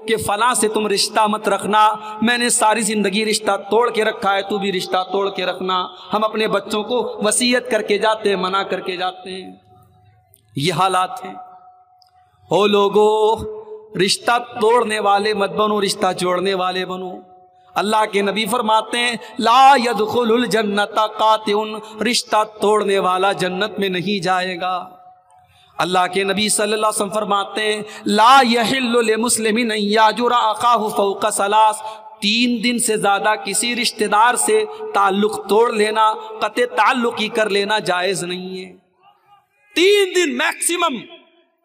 کہ فلاں سے تم رشتہ مت رکھنا، میں نے ساری زندگی رشتہ توڑ کے رکھا ہے، تو بھی رشتہ توڑ کے رکھنا۔ ہم اپنے بچوں کو وصیت کر کے جاتے ہیں، منع کر کے جاتے ہیں۔ یہ حالات ہیں۔ او لوگو، رشتہ توڑنے والے مت بنو، رشتہ جوڑنے والے بنو۔ اللہ کے نبی فرماتے ہیں لا يدخل الجنت قاطع، رشتہ توڑنے والا جنت میں نہیں جائے گا۔ اللہ کے نبی صلی اللہ علیہ وسلم فرماتے ہیں لا يحل لمسلم ان یاجر اخاہ فوق ثلاث، 3 دن سے زیادہ کسی رشتہ دار سے تعلق توڑ لینا، قطع تعلق ہی کر لینا جائز نہیں ہے۔ 3 دن میکسیمم،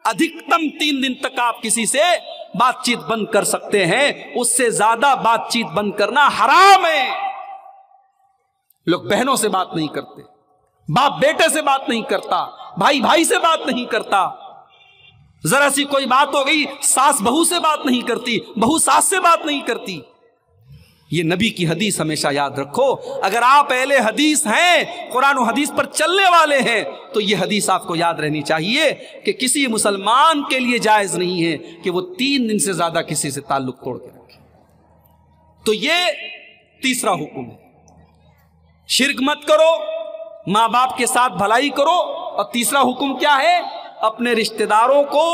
ادھکتم 3 دن تک آپ کسی سے بات چیت بند کر سکتے ہیں، اس سے زیادہ بات چیت بند کرنا حرام ہے۔ لوگ بہنوں سے بات نہیں کرتے، باپ بیٹے سے بات نہیں کرتا، بھائی بھائی سے بات نہیں کرتا، ذرا سی کوئی بات ہو گئی ساس بہو سے بات نہیں کرتی، بہو ساس سے بات نہیں کرتی۔ یہ نبی کی حدیث ہمیشہ یاد رکھو۔ اگر آپ اہل حدیث ہیں، قرآن و حدیث پر چلنے والے ہیں، تو یہ حدیث آپ کو یاد رہنی چاہیے کہ کسی مسلمان کے لیے جائز نہیں ہے کہ وہ 3 دن سے زیادہ کسی سے تعلق توڑ کے رکھے۔ تو یہ تیسرا حکم ہے، شرک مت کرو، ماں باپ کے ساتھ بھلائی کرو۔ اور تیسرا حکم کیا ہے؟ اپنے رشتہ داروں کو،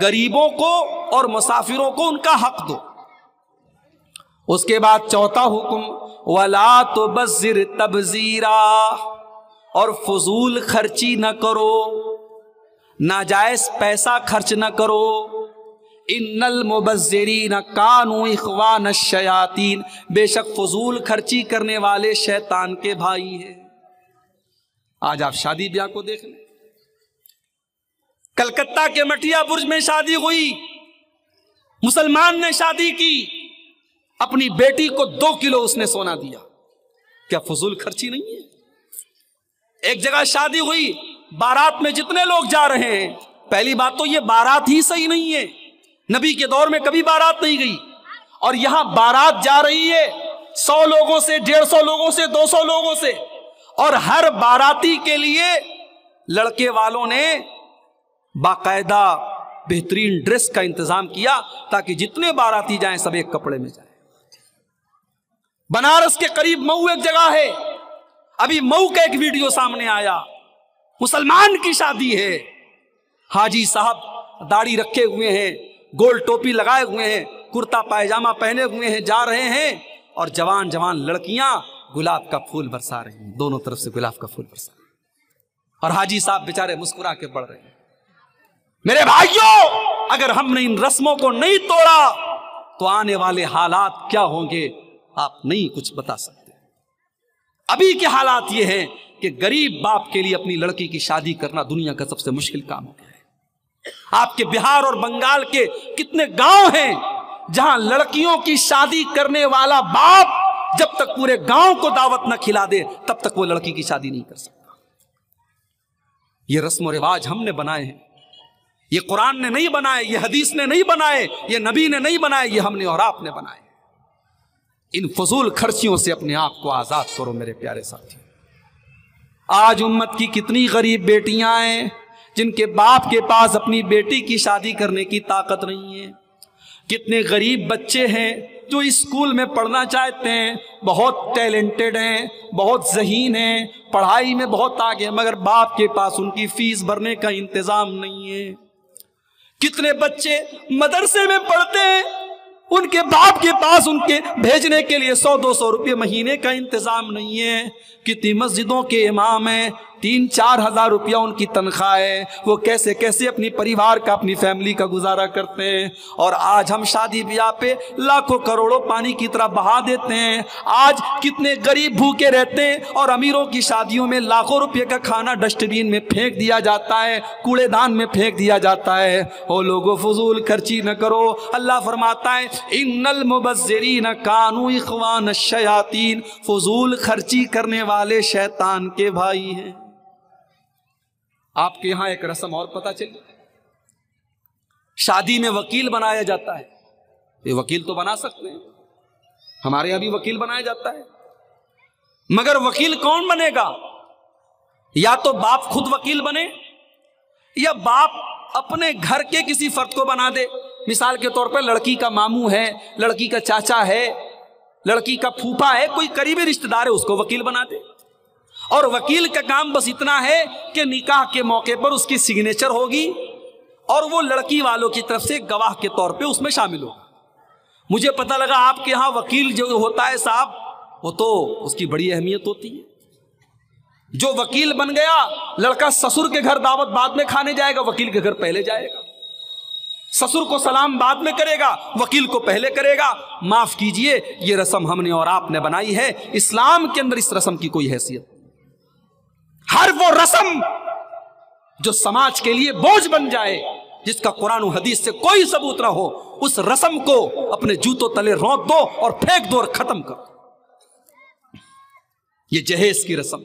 غریبوں کو اور مسافروں کو ان کا حق دو۔ اس کے بعد چوتھا حکم وَلَا تُبَذِّرْ تَبْذِيرًا، اور فضول خرچی نہ کرو، ناجائز پیسہ خرچ نہ کرو۔ ان المبذرین کانوا اخوان الشیاطین، بے شک فضول خرچی کرنے والے شیطان کے بھائی ہیں۔ آج آپ شادی بیاہ کو دیکھ لیں، کلکتہ کے مٹیا برج میں شادی ہوئی، مسلمان نے شادی کی، اپنی بیٹی کو 2 کلو اس نے سونا دیا۔ کیا فضول خرچی نہیں ہے؟ ایک جگہ شادی ہوئی، بارات میں جتنے لوگ جا رہے ہیں، پہلی بات تو یہ بارات ہی صحیح نہیں ہے، نبی کے دور میں کبھی بارات نہیں گئی، اور یہاں بارات جا رہی ہے 100 لوگوں سے، 150 لوگوں سے، 200 لوگوں سے، اور ہر باراتی کے لیے لڑکے والوں نے باقاعدہ بہترین ڈریس کا انتظام کیا تاکہ جتنے باراتی جائیں سب ایک کپڑے میں جائیں۔ بنارس کے قریب مئو ایک جگہ ہے، ابھی مئو کا ایک ویڈیو سامنے آیا، مسلمان کی شادی ہے، حاجی صاحب داڑھی رکھے ہوئے ہیں، گول ٹوپی لگائے ہوئے ہیں، کرتا پائجامہ پہنے ہوئے ہیں، جا رہے ہیں، اور جوان جوان لڑکیاں گلاب کا پھول برسا رہی ہیں، دونوں طرف سے گلاب کا پھول برسا رہی ہیں، اور حاجی صاحب بیچارے مسکرا کے پڑھ رہے ہیں۔ میرے بھائیوں، اگر ہم نے ان رسموں کو نہیں توڑا تو آنے والے حالات کیا ہوں گے آپ نہیں کچھ بتا سکتے۔ ابھی کے حالات یہ ہیں کہ غریب باپ کے لیے اپنی لڑکی کی شادی کرنا دنیا کا سب سے مشکل کام ہو گیا ہے۔ آپ کے بہار اور بنگال کے کتنے گاؤں ہیں جہاں لڑکیوں کی شادی کرنے والا باپ جب تک پورے گاؤں کو دعوت نہ کھلا دے تب تک وہ لڑکی کی شادی نہیں کر سکتا۔ یہ رسم و رواج ہم نے بنائے ہیں، یہ قرآن نے نہیں بنائے، یہ حدیث نے نہیں بنائے، یہ نبی نے نہیں بنائے، یہ ہم نے اور آپ نے بنائے۔ ان فضول خرچیوں سے اپنے آپ کو آزاد کرو میرے پیارے ساتھی۔ آج امت کی کتنی غریب بیٹیاں ہیں جن کے باپ کے پاس اپنی بیٹی کی شادی کرنے کی طاقت نہیں ہے، کتنے غریب بچے ہیں جو اسکول میں پڑھنا چاہتے ہیں، بہت ٹیلنٹڈ ہیں، بہت ذہین ہیں، پڑھائی میں بہت آگے، مگر باپ کے پاس ان کی فیس بھرنے کا انتظام نہیں ہے۔ کتنے بچے مدرسے میں پڑھتے ہیں، ان کے باپ کے پاس ان کے بھیجنے کے لیے 100-200 روپے مہینے کا انتظام نہیں ہے۔ کتنی مسجدوں کے امام ہیں، 3-4 ہزار روپیہ ان کی تنخواہ ہے، وہ کیسے کیسے اپنی پریوار کا، اپنی فیملی کا گزارا کرتے ہیں۔ اور آج ہم شادی بیاہ پہ لاکھوں کروڑوں پانی کی طرح بہا دیتے ہیں۔ آج کتنے غریب بھوکے رہتے ہیں، اور امیروں کی شادیوں میں لاکھوں روپے کا کھانا ڈسٹ بین میں پھینک دیا جاتا ہے، کوڑے دان میں پھینک دیا جاتا ہے۔ او لوگوں، فضول خرچی نہ کرو۔ اللہ فرماتا ہے ان المبذرین کانوا اخوان الشیاطین، فضول خرچی کرنے والے شیطان کے بھائی ہیں۔ آپ کے یہاں ایک رسم اور پتہ چلی، شادی میں وکیل بنایا جاتا ہے۔ یہ وکیل تو بنا سکتے ہیں، ہمارے یہاں بھی وکیل بنایا جاتا ہے، مگر وکیل کون بنے گا؟ یا تو باپ خود وکیل بنے، یا باپ اپنے گھر کے کسی فرد کو بنا دے۔ مثال کے طور پر لڑکی کا ماموں ہے، لڑکی کا چاچا ہے، لڑکی کا پھوپھا ہے، کوئی قریبی رشتہ دار ہے، اس کو وکیل بنا دے۔ اور وکیل کا کام بس اتنا ہے کہ نکاح کے موقع پر اس کی سگنیچر ہوگی اور وہ لڑکی والوں کی طرف سے گواہ کے طور پہ اس میں شامل ہوگا۔ مجھے پتہ لگا آپ کے ہاں وکیل جو ہوتا ہے صاحب، وہ تو اس کی بڑی اہمیت ہوتی ہے۔ جو وکیل بن گیا، لڑکا سسر کے گھر دعوت بعد میں کھانے جائے گا، وکیل کے گھر پہلے جائے گا۔ سسر کو سلام بعد میں کرے گا، وکیل کو پہلے کرے گا۔ معاف کیجئے، یہ رسم ہم نے اور آپ نے بنائی ہے، اسلام کے اندر اس رسم کی کوئی حیثیت۔ ہر وہ رسم جو سماج کے لیے بوجھ بن جائے، جس کا قرآن و حدیث سے کوئی ثبوت نہ ہو، اس رسم کو اپنے جوتوں تلے رونت دو اور پھینک دو اور ختم کر دو۔ یہ جہیز کی رسم،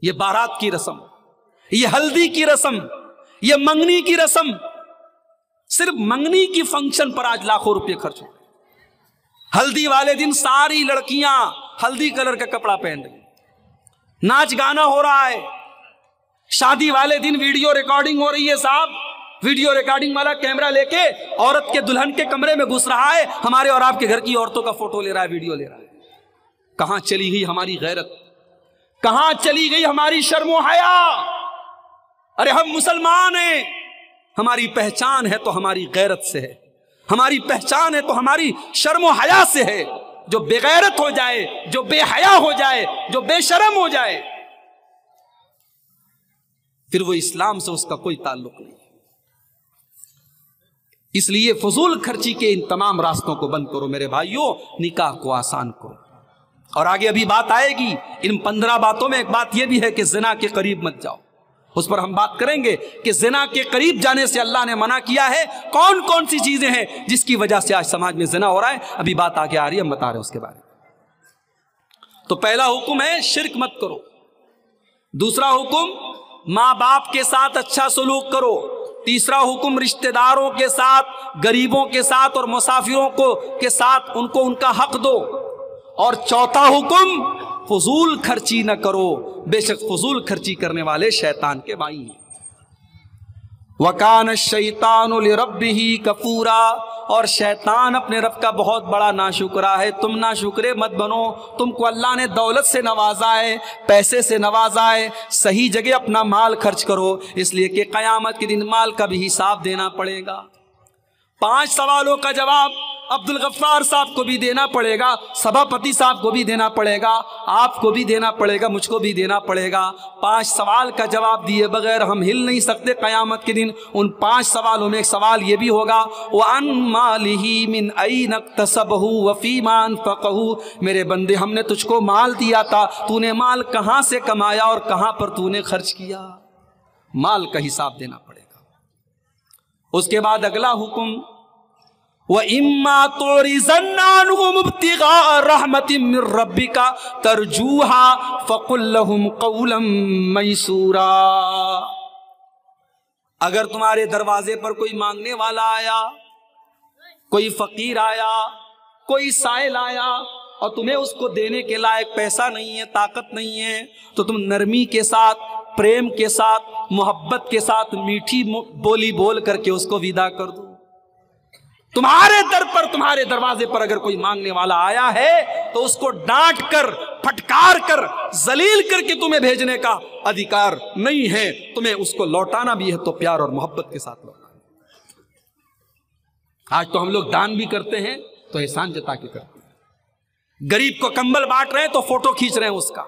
یہ بارات کی رسم، یہ ہلدی کی رسم، یہ منگنی کی رسم، صرف منگنی کی فنکشن پر آج لاکھوں روپے خرچ ہو۔ ہلدی والے دن ساری لڑکیاں ہلدی کلر کا کپڑا پہن رہی ہیں، ناچ گانا ہو رہا ہے۔ شادی والے دن ویڈیو ریکارڈنگ ہو رہی ہے صاحب، ویڈیو ریکارڈنگ والا کیمرہ لے کے عورت کے دلہن کے کمرے میں گھس رہا ہے، ہمارے اور آپ کے گھر کی عورتوں کا فوٹو لے رہا ہے، ویڈیو لے رہا ہے۔ کہاں چلی گئی ہماری غیرت؟ کہاں چلی گئی ہماری شرم و حیا؟ ارے ہم مسلمان ہیں، ہماری پہچان ہے تو ہماری غیرت سے ہے، ہماری پہچان ہے تو ہماری شرم و حیا سے ہے۔ جو بے غیرت ہو جائے، جو بے حیا ہو جائے، جو بے شرم ہو جائے، پھر وہ اسلام سے اس کا کوئی تعلق نہیں۔ اس لیے فضول خرچی کے ان تمام راستوں کو بند کرو میرے بھائیوں، نکاح کو آسان کرو۔ اور آگے ابھی بات آئے گی، ان 15 باتوں میں ایک بات یہ بھی ہے کہ زنا کے قریب مت جاؤ، اس پر ہم بات کریں گے کہ زنا کے قریب جانے سے اللہ نے منع کیا ہے، کون کون سی چیزیں ہیں جس کی وجہ سے آج سماج میں زنا ہو رہا ہے۔ ابھی بات آگے آ رہی ہے، ہم بتا رہے ہیں اس کے بارے میں۔ تو پہلا حکم ہے شرک مت کرو، دوسرا حکم ماں باپ کے ساتھ اچھا سلوک کرو، تیسرا حکم رشتہ داروں کے ساتھ، غریبوں کے ساتھ اور مسافروں کے ساتھ ان کو ان کا حق دو، اور چوتھا حکم فضول خرچی نہ کرو، بے شک فضول خرچی کرنے والے شیطان کے بھائی ہیں۔ وَكَانَ الشَّيْطَانُ لِرَبِّهِ كَفُورًا، اور شیطان اپنے رب کا بہت بڑا ناشکرا ہے۔ تم ناشکرے مت بنو، تم کو اللہ نے دولت سے نوازا ہے، پیسے سے نوازا ہے، صحیح جگہ اپنا مال خرچ کرو، اس لیے کہ قیامت کے دن مال کا بھی حساب دینا پڑے گا۔ 5 سوالوں کا جواب عبد الغفار صاحب کو بھی دینا پڑے گا، سبھاپتی صاحب کو بھی دینا پڑے گا، آپ کو بھی دینا پڑے گا، مجھ کو بھی دینا پڑے گا۔ 5 سوال کا جواب دیے بغیر ہم ہل نہیں سکتے قیامت کے دن۔ ان 5 سوالوں میں ایک سوال یہ بھی ہوگا، وَعَن مَالِهِ مِنْ أَيْنَ اكْتَسَبَهُ وَفِيمَا أَنفَقَهُ، میرے بندے ہم نے تجھ کو مال دیا تھا، تو نے مال کہاں سے کمایا اور کہاں پر تو نے خرچ کیا، مال کا حساب دینا پڑے گا۔ اس کے بعد اگلا حکم، وَإِمَّا تُعْرِضَنَّ عَنْهُمُ ابْتِغَاءَ رَحْمَةٍ مِّن رَّبِّكَ تَرْجُوهَا فَقُل لَّهُمْ قَوْلًا مَّيْسُورًا، اگر تمہارے دروازے پر کوئی مانگنے والا آیا، کوئی فقیر آیا، کوئی سائل آیا، اور تمہیں اس کو دینے کے لائق پیسہ نہیں ہے، طاقت نہیں ہے، تو تم نرمی کے ساتھ، پریم کے ساتھ، محبت کے ساتھ میٹھی بولی بول کر کے اس کو ودا کر دو۔ تمہارے در پر, تمہارے دروازے پر اگر کوئی مانگنے والا آیا ہے تو اس کو ڈانٹ کر, پھٹکار کر, ذلیل کر کے تمہیں بھیجنے کا ادھیکار نہیں ہے. تمہیں اس کو لوٹانا بھی ہے تو پیار اور محبت کے ساتھ لوٹانا. آج تو ہم لوگ دان بھی کرتے ہیں تو احسان جتا کے کرتے ہیں. غریب کو کمبل بانٹ رہے ہیں تو فوٹو کھینچ رہے ہیں اس کا.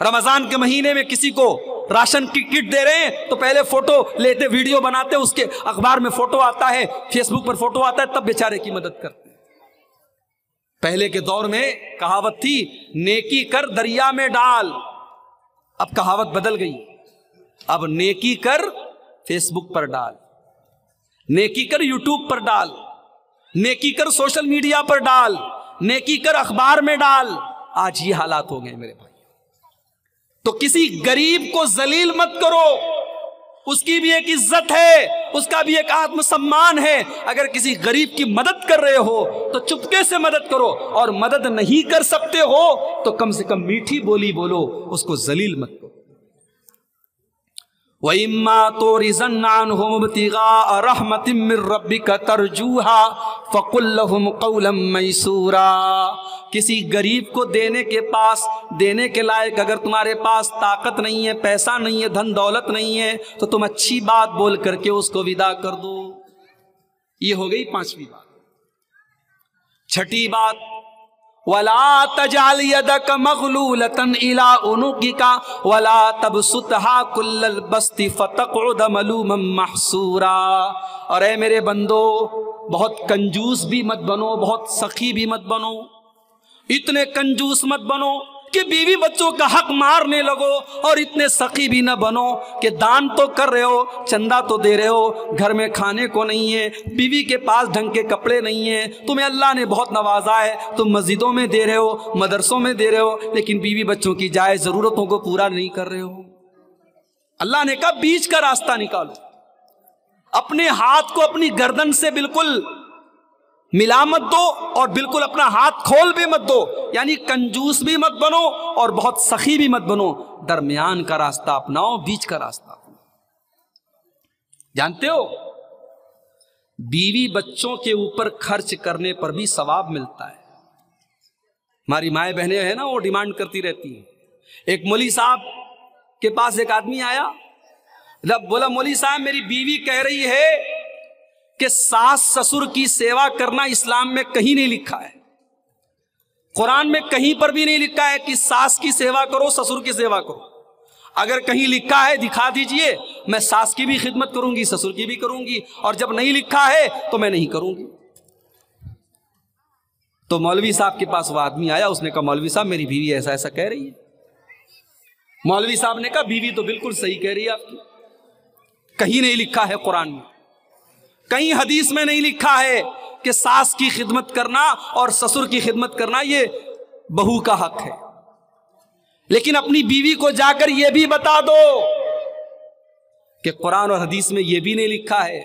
رمضان کے مہینے میں کسی کو راشن کی کٹ دے رہے ہیں تو پہلے فوٹو لیتے, ویڈیو بناتے, اس کے اخبار میں فوٹو آتا ہے, فیس بک پر فوٹو آتا ہے, تب بیچارے کی مدد کرتے ہیں. پہلے کے دور میں کہاوت تھی نیکی کر دریا میں ڈال. اب کہاوت بدل گئی, اب نیکی کر فیس بک پر ڈال, نیکی کر یوٹیوب پر ڈال, نیکی کر سوشل میڈیا پر ڈال, نیکی کر اخبار میں ڈال. آج یہ حالات ہو گئے میرے بھائی. تو کسی غریب کو ذلیل مت کرو, اس کی بھی ایک عزت ہے, اس کا بھی ایک آتم سمان ہے. اگر کسی غریب کی مدد کر رہے ہو تو چپکے سے مدد کرو, اور مدد نہیں کر سکتے ہو تو کم سے کم میٹھی بولی بولو, اس کو ذلیل مت کرو. وَإِمَّا تُعْرِضَنَّ عَنْهُمُ ابْتِغَاءَ رَحْمَةٍ مِّن رَّبِّكَ تَرْجُوهَا فَقُل لَّهُمْ قَوْلًا مَّيْسُورًا. کسی غریب کو دینے کے پاس, دینے کے لائق اگر تمہارے پاس طاقت نہیں ہے, پیسہ نہیں ہے, دھن دولت نہیں ہے, تو تم اچھی بات بول کر کے اس کو ودا کر دو. یہ ہو گئی 5ویں بات. 6ٹھی بات, وَلَا تَجْعَلْ يَدَكَ مَغْلُولَةً إِلَىٰ عُنُقِكَ وَلَا تَبْسُطْهَا كُلَّ الْبَسْطِ فَتَقْعُدَ مَلُومًا مَحْسُورًا. اور اے میرے بندو, بہت کنجوس بھی مت بنو, بہت سخی بھی مت بنو. اتنے کنجوس مت بنو کہ بیوی بچوں کا حق مارنے لگو, اور اتنے سخی بھی نہ بنو کہ دان تو کر رہے ہو, چندہ تو دے رہے ہو, گھر میں کھانے کو نہیں ہے, بیوی کے پاس ڈھنگ کے کپڑے نہیں ہیں, تمہیں اللہ نے بہت نوازا ہے, تم مسجدوں میں دے رہے ہو, مدرسوں میں دے رہے ہو, لیکن بیوی بچوں کی جائز ضرورتوں کو پورا نہیں کر رہے ہو. اللہ نے کہا بیچ کا راستہ نکالو, اپنے ہاتھ کو اپنی گردن سے بالکل ملا مت دو, اور بالکل اپنا ہاتھ کھول بھی مت دو. یعنی کنجوس بھی مت بنو اور بہت سخی بھی مت بنو, درمیان کا راستہ اپناؤ, بیچ کا راستہ اپناؤ. جانتے ہو بیوی بچوں کے اوپر خرچ کرنے پر بھی ثواب ملتا ہے. ہماری مائیں بہنیں ہیں نا, وہ ڈیمانڈ کرتی رہتی ہیں. ایک مولوی صاحب کے پاس ایک آدمی آیا, بولا مولوی صاحب میری بیوی کہہ رہی ہے کہ ساس سسر کی سیوا کرنا اسلام میں کہیں نہیں لکھا ہے, قرآن میں کہیں پر بھی نہیں لکھا ہے کہ ساس کی سیوا کرو, سسر کی سیوا کرو. اگر کہیں لکھا ہے دکھا دیجئے, میں ساس کی بھی خدمت کروں گی, سسر کی بھی کروں گی, اور جب نہیں لکھا ہے تو میں نہیں کروں گی. تو مولوی صاحب کے پاس وہ آدمی آیا, اس نے کہا مولوی صاحب میری بیوی ایسا ایسا کہہ رہی ہے. مولوی صاحب نے کہا بیوی تو بالکل صحیح کہہ رہی ہے آپ کی, کہیں نہیں لکھا ہے قرآن میں, کہیں حدیث میں نہیں لکھا ہے کہ ساس کی خدمت کرنا اور سسر کی خدمت کرنا یہ بہو کا حق ہے. لیکن اپنی بیوی کو جا کر یہ بھی بتا دو کہ قرآن اور حدیث میں یہ بھی نہیں لکھا ہے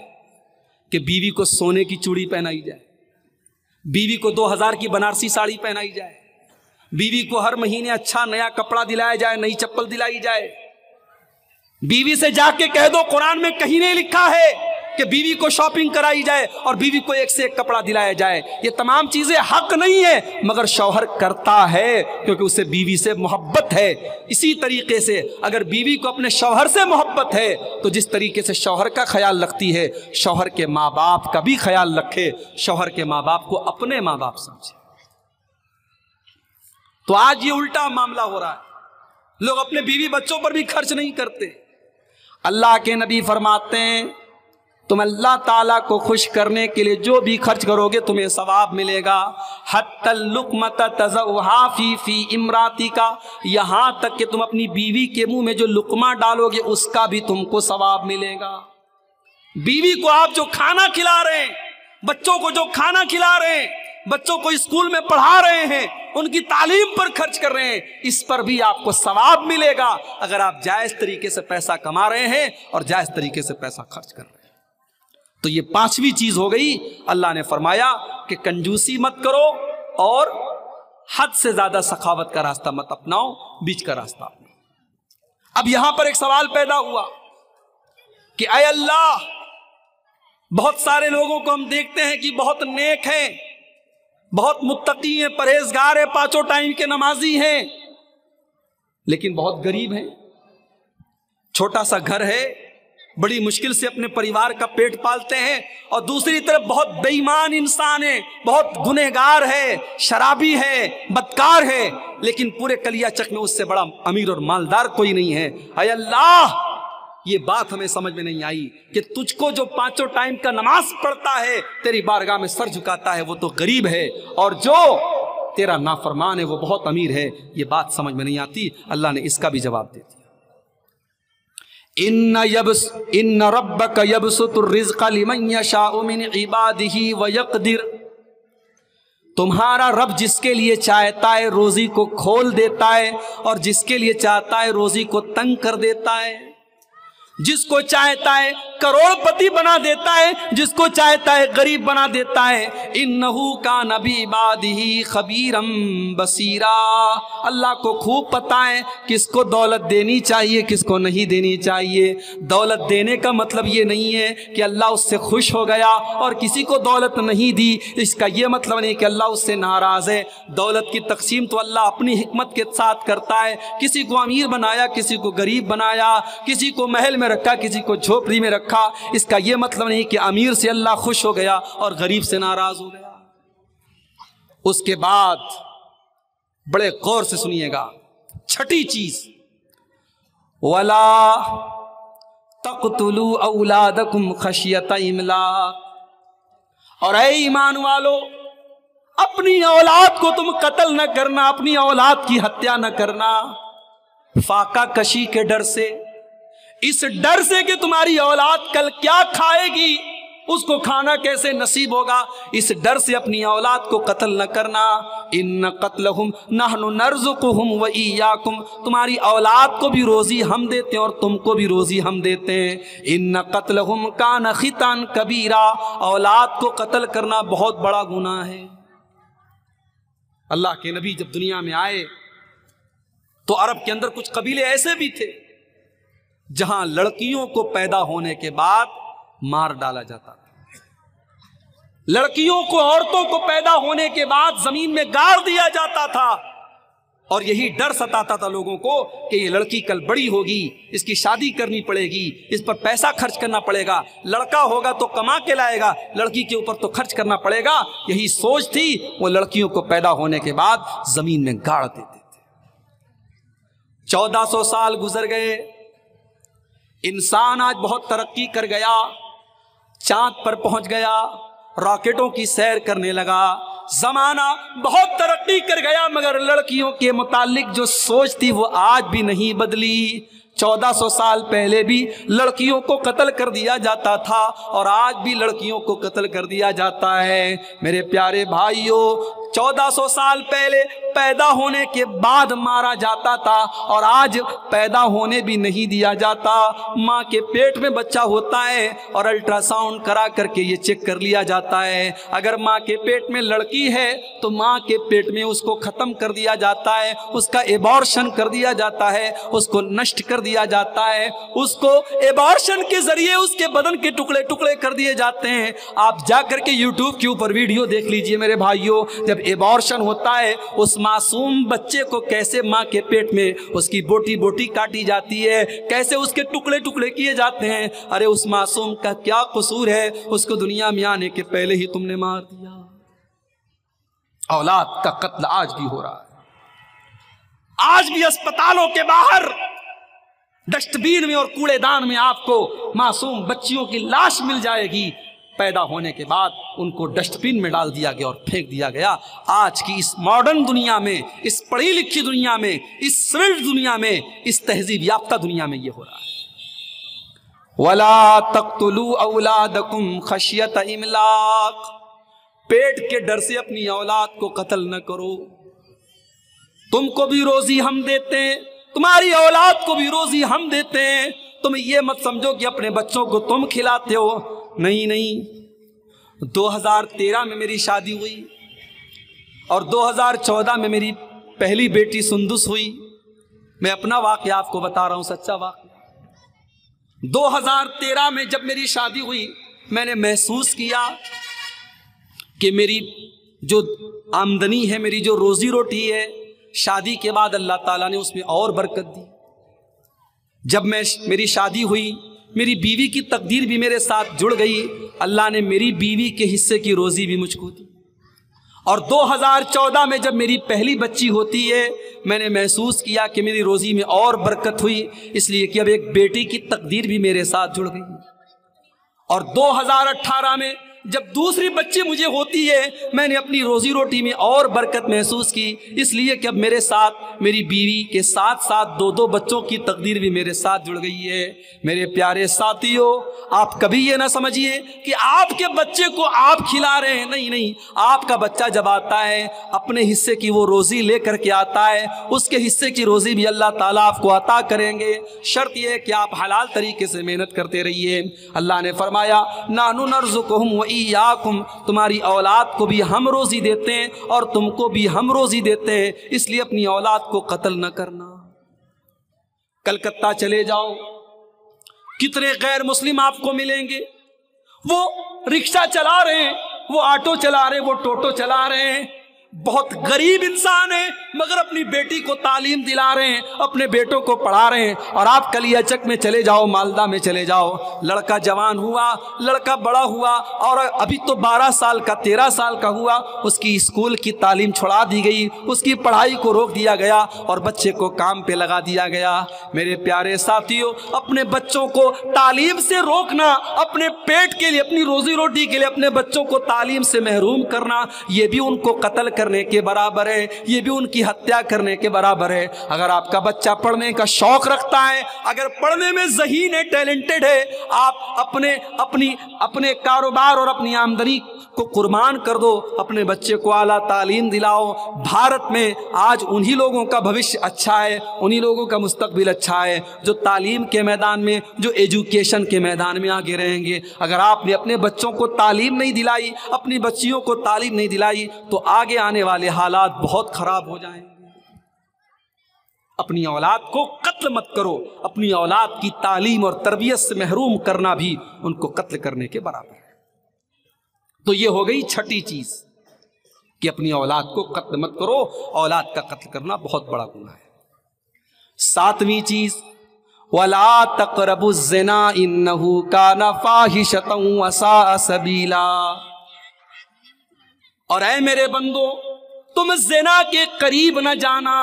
کہ بیوی کو سونے کی چوڑی پہنائی جائے, بیوی کو 2000 کی بنارسی ساڑی پہنائی جائے, بیوی کو ہر مہینے اچھا نیا کپڑا دلایا جائے, نئی چپل دلائی جائے. بیوی سے جا کے کہہ دو قرآن میں کہیں نہیں لکھا ہے کہ بیوی کو شاپنگ کرائی جائے اور بیوی کو ایک سے ایک کپڑا دلایا جائے. یہ تمام چیزیں حق نہیں ہے, مگر شوہر کرتا ہے کیونکہ اسے بیوی سے محبت ہے. اسی طریقے سے اگر بیوی کو اپنے شوہر سے محبت ہے تو جس طریقے سے شوہر کا خیال رکھتی ہے, شوہر کے ماں باپ کا بھی خیال رکھے, شوہر کے ماں باپ کو اپنے ماں باپ سمجھے. تو آج یہ الٹا معاملہ ہو رہا ہے, لوگ اپنے بیوی بچوں پر بھی خرچ نہیں کرتے. اللہ کے نبی فرماتے ہیں تم اللہ تعالیٰ کو خوش کرنے کے لیے جو بھی خرچ کرو گے تمہیں ثواب ملے گا. حتی اللقمۃ تضعها فی امراتک, یہاں تک کہ تم اپنی بیوی کے منہ میں جو لقمہ ڈالو گے اس کا بھی تم کو ثواب ملے گا. بیوی کو آپ جو کھانا کھلا رہے ہیں, بچوں کو جو کھانا کھلا رہے ہیں, بچوں کو اسکول میں پڑھا رہے ہیں, ان کی تعلیم پر خرچ کر رہے ہیں, اس پر بھی آپ کو ثواب ملے گا اگر آپ جائز طریقے سے پیسہ کما رہے ہیں اور جائز طریقے سے پیسہ خرچ کر رہے ہیں. تو یہ 5ویں چیز ہو گئی. اللہ نے فرمایا کہ کنجوسی مت کرو اور حد سے زیادہ سخاوت کا راستہ مت اپناؤ, بیچ کا راستہ اپناؤ. اب یہاں پر ایک سوال پیدا ہوا کہ اے اللہ بہت سارے لوگوں کو ہم دیکھتے ہیں کہ بہت نیک ہیں، بہت متقی ہیں، پرہیزگار ہیں، پانچوں ٹائم کے نمازی ہیں، لیکن بہت غریب ہیں، چھوٹا سا گھر ہے، بڑی مشکل سے اپنے پریوار کا پیٹ پالتے ہیں، اور دوسری طرف بہت بے ایمان انسان ہے، بہت گنہگار ہے، شرابی ہے، بدکار ہے، لیکن پورے کلیا چک میں اس سے بڑا امیر اور مالدار کوئی نہیں ہے۔ اے اللہ، یہ بات ہمیں سمجھ میں نہیں آئی کہ تجھ کو جو پانچوں ٹائم کا نماز پڑھتا ہے، تیری بارگاہ میں سر جھکاتا ہے، وہ تو غریب ہے، اور جو تیرا نافرمان ہے وہ بہت امیر ہے۔ یہ بات سمجھ میں نہیں آتی۔ اللہ نے اس کا بھی جواب دے دیا، ان ربک یبسط الرزق لمن یشاء من عبادہ ویقدر، تمہارا رب جس کے لیے چاہتا ہے روزی کو کھول دیتا ہے، اور جس کے لیے چاہتا ہے روزی کو تنگ کر دیتا ہے، جس کو چاہتا ہے کروڑ پتی بنا دیتا ہے، جس کو چاہتا ہے غریب بنا دیتا ہے۔ انہو کان بعبادہ خبیرا بصیرا، اللہ کو خوب پتہ ہے کس کو دولت دینی چاہیے، کس کو نہیں دینی چاہیے۔ دولت دینے کا مطلب یہ نہیں ہے کہ اللہ اس سے خوش ہو گیا اور کسی کو دولت نہیں دی، اس کا یہ مطلب نہیں کہ اللہ اس سے ناراض ہے۔ دولت کی تقسیم تو اللہ اپنی حکمت کے ساتھ کرتا ہے، کسی کو امیر بنایا، کسی کو غریب بنایا، کسی کو محل میں رکھا، کسی کو جھوپڑی میں رکھا۔ اس کا یہ مطلب نہیں کہ امیر سے اللہ خوش ہو گیا اور غریب سے ناراض ہو گیا۔ اس کے بعد بڑے غور سے سنیے گا، چھٹی چیز، وَلَا تَقْتُلُوا أَوْلَادَكُمْ خَشْيَةَ إِمْلَاقٍ، اور اے ایمان والو، اپنی اولاد کو تم قتل نہ کرنا، اپنی اولاد کی ہتیا نہ کرنا، فاقہ کشی کے ڈر سے، اس ڈر سے کہ تمہاری اولاد کل کیا کھائے گی، اس کو کھانا کیسے نصیب ہوگا، اس ڈر سے اپنی اولاد کو قتل نہ کرنا۔ ان قتلہم نحن نرزقہم وإیاکم، تمہاری اولاد کو بھی روزی ہم دیتے ہیں اور تم کو بھی روزی ہم دیتے ہیں۔ ان قتلہم کان خطأ کبیرا، اولاد کو قتل کرنا بہت بڑا گناہ ہے۔ اللہ کے نبی جب دنیا میں آئے تو عرب کے اندر کچھ قبیلے ایسے بھی تھے جہاں لڑکیوں کو پیدا ہونے کے بعد مار ڈالا جاتا تھا، لڑکیوں کو، عورتوں کو پیدا ہونے کے بعد زمین میں گاڑ دیا جاتا تھا، اور یہی ڈر ستاتا تھا لوگوں کو کہ یہ لڑکی کل بڑی ہوگی، اس کی شادی کرنی پڑے گی، اس پر پیسہ خرچ کرنا پڑے گا، لڑکا ہوگا تو کما کے لائے گا، لڑکی کے اوپر تو خرچ کرنا پڑے گا۔ یہی سوچ تھی، وہ لڑکیوں کو پیدا ہونے کے بعد زمین میں گاڑ دیتے تھے۔ 1400 سال گزر گئے، انسان آج بہت ترقی کر گیا، چاند پر پہنچ گیا، راکٹوں کی سیر کرنے لگا، زمانہ بہت ترقی کر گیا، مگر لڑکیوں کے متعلق جو سوچ تھی وہ آج بھی نہیں بدلی۔ 1400 سال پہلے بھی لڑکیوں کو قتل کر دیا جاتا تھا، اور آج بھی لڑکیوں کو قتل کر دیا جاتا ہے۔ میرے پیارے بھائیوں، 1400 سال پہلے پیدا ہونے کے بعد مارا جاتا تھا، اور آج پیدا ہونے بھی نہیں دیا جاتا۔ ماں کے پیٹ میں بچہ ہوتا ہے اور الٹرا ساؤنڈ کرا کر کے یہ چیک کر لیا جاتا ہے، اگر ماں کے پیٹ میں لڑکی ہے تو ماں کے پیٹ میں اس کو ختم کر دیا جاتا ہے، اس کا ایبارشن کر دیا جاتا ہے، اس کو نشٹ کر دیا جاتا ہے، اس کو ایبارشن کے ذریعے اس کے بدن کے ٹکڑے ٹکڑے کر دیے جاتے ہیں۔ آپ جا کر کے یوٹیوب کے اوپر ویڈیو دیکھ لیجئے میرے بھائیوں، جب ایبارشن ہوتا ہے اس معصوم بچے کو کیسے ماں کے پیٹ میں اس کی بوٹی بوٹی کاٹی جاتی ہے، کیسے اس کے ٹکڑے ٹکڑے کیے جاتے ہیں۔ ارے اس معصوم کا کیا قصور ہے، اس کو دنیا میں آنے کے پہلے ہی تم نے مار دیا۔ اولاد کا قتل آج بھی ہو رہا ہے، آج بھی اسپتالوں کے باہر ڈسٹ بین میں اور کوڑے دان میں آپ کو معصوم بچیوں کی لاش مل جائے گی، پیدا ہونے کے بعد ان کو ڈسٹ بین میں ڈال دیا گیا اور پھینک دیا گیا۔ آج کی اس ماڈرن دنیا میں، اس پڑھی لکھی دنیا میں، اس سویلڈ دنیا میں، اس تہذیب یافتہ دنیا میں یہ ہو رہا ہے۔ وَلَا تَقْتُلُوا أَوْلَادَكُمْ خَشْيَةَ إِمْلَاقٍ، پیٹ کے ڈر سے اپنی اولاد کو قتل نہ کرو۔ تم کو بھی روزی ہم دیتے ہیں، تمہاری اولاد کو بھی روزی ہم دیتے ہیں، تم یہ مت سمجھو کہ اپنے بچوں کو تم کھلاتے ہو، نہیں نہیں۔ 2013 میں میری شادی ہوئی اور 2014 میں میری پہلی بیٹی سندس ہوئی۔ میں اپنا واقعہ آپ کو بتا رہا ہوں، سچا واقعہ۔ 2013 میں جب میری شادی ہوئی میں نے محسوس کیا کہ میری جو آمدنی ہے، میری جو روزی روٹی ہے، شادی کے بعد اللہ تعالیٰ نے اس میں اور برکت دی۔ جب میری شادی ہوئی، میری بیوی کی تقدیر بھی میرے ساتھ جڑ گئی، اللہ نے میری بیوی کے حصے کی روزی بھی مجھ کو دی۔ اور 2014 میں جب میری پہلی بچی ہوتی ہے، میں نے محسوس کیا کہ میری روزی میں اور برکت ہوئی، اس لیے کہ اب ایک بیٹی کی تقدیر بھی میرے ساتھ جڑ گئی۔ اور 2018 میں جب دوسری بچی مجھے ہوتی ہے، میں نے اپنی روزی روٹی میں اور برکت محسوس کی، اس لیے کہ اب میرے ساتھ میری بیوی کے ساتھ ساتھ دو بچوں کی تقدیر بھی میرے ساتھ جڑ گئی ہے۔ میرے پیارے ساتھیوں، آپ کبھی یہ نہ سمجھیے کہ آپ کے بچے کو آپ کھلا رہے ہیں، نہیں، آپ کا بچہ جب آتا ہے اپنے حصے کی وہ روزی لے کر کے آتا ہے، اس کے حصے کی روزی بھی اللہ تعالیٰ آپ کو عطا کریں گے۔ شرط یہ ہے کہ آپ حلال طریقے سے محنت کرتے رہیے۔ اللہ نے فرمایا نحن نرزقہم وإیاکم، تمہاری اولاد کو بھی ہم روزی دیتے ہیں اور تم کو بھی ہم روزی دیتے ہیں، اس لیے اپنی اولاد کو قتل نہ کرنا۔ کلکتہ چلے جاؤ، کتنے غیر مسلم آپ کو ملیں گے، وہ رکشہ چلا رہے ہیں، وہ آٹو چلا رہے ہیں، وہ ٹوٹو چلا رہے ہیں، بہت غریب انسان ہیں مگر اپنی بیٹی کو تعلیم دلا رہے ہیں، اپنے بیٹوں کو پڑھا رہے ہیں۔ اور آپ کلیا چک میں چلے جاؤ، مالدہ میں چلے جاؤ، لڑکا جوان ہوا، لڑکا بڑا ہوا اور ابھی تو 12 سال کا 13 سال کا ہوا، اس کی اسکول کی تعلیم چھڑا دی گئی، اس کی پڑھائی کو روک دیا گیا اور بچے کو کام پہ لگا دیا گیا۔ میرے پیارے ساتھیوں، اپنے بچوں کو تعلیم سے روکنا، اپنے پیٹ کے لیے، اپنی روزی روٹی کے لیے اپنے بچوں کو تعلیم سے محروم کرنا، یہ بھی ان کو قتل کرنے کے برابر ہے، یہ بھی ان کی ہتیا کرنے کے برابر ہے۔ اگر آپ کا بچہ پڑھنے کا شوق رکھتا ہے، اگر پڑھنے میں ذہین ہے، ٹیلنٹڈ ہے، آپ اپنے کاروبار اور اپنی آمدنی کو قربان کر دو، اپنے بچے کو اعلیٰ تعلیم دلاؤ۔ بھارت میں آج انہی لوگوں کا بھوشیہ اچھا ہے، انہی لوگوں کا مستقبل اچھا ہے جو تعلیم کے میدان میں، جو ایجوکیشن کے میدان میں آگے رہیں گے۔ اگر آپ نے اپنے بچوں کو تعلیم نہیں دلائی، اپنی بچیوں کو تعلیم نہیں دلائی، تو آگے آنے والے حالات بہت خراب ہو جائیں گے۔ اپنی اولاد کو قتل مت کرو، اپنی اولاد کی تعلیم اور تربیت سے محروم کرنا بھی ان کو قتل کرنے کے برابر ہے۔ تو یہ ہو گئی چھٹی چیز کہ اپنی اولاد کو قتل مت کرو، اولاد کا قتل کرنا بہت بڑا گناہ ہے۔ 7ویں چیز وَلَا تَقْرَبُوا الزِّنَا إِنَّهُ كَانَ فَاحِشَةً وَسَاءَ سَبِيلًا، اور اے میرے بندو، تم زنا کے قریب نہ جانا،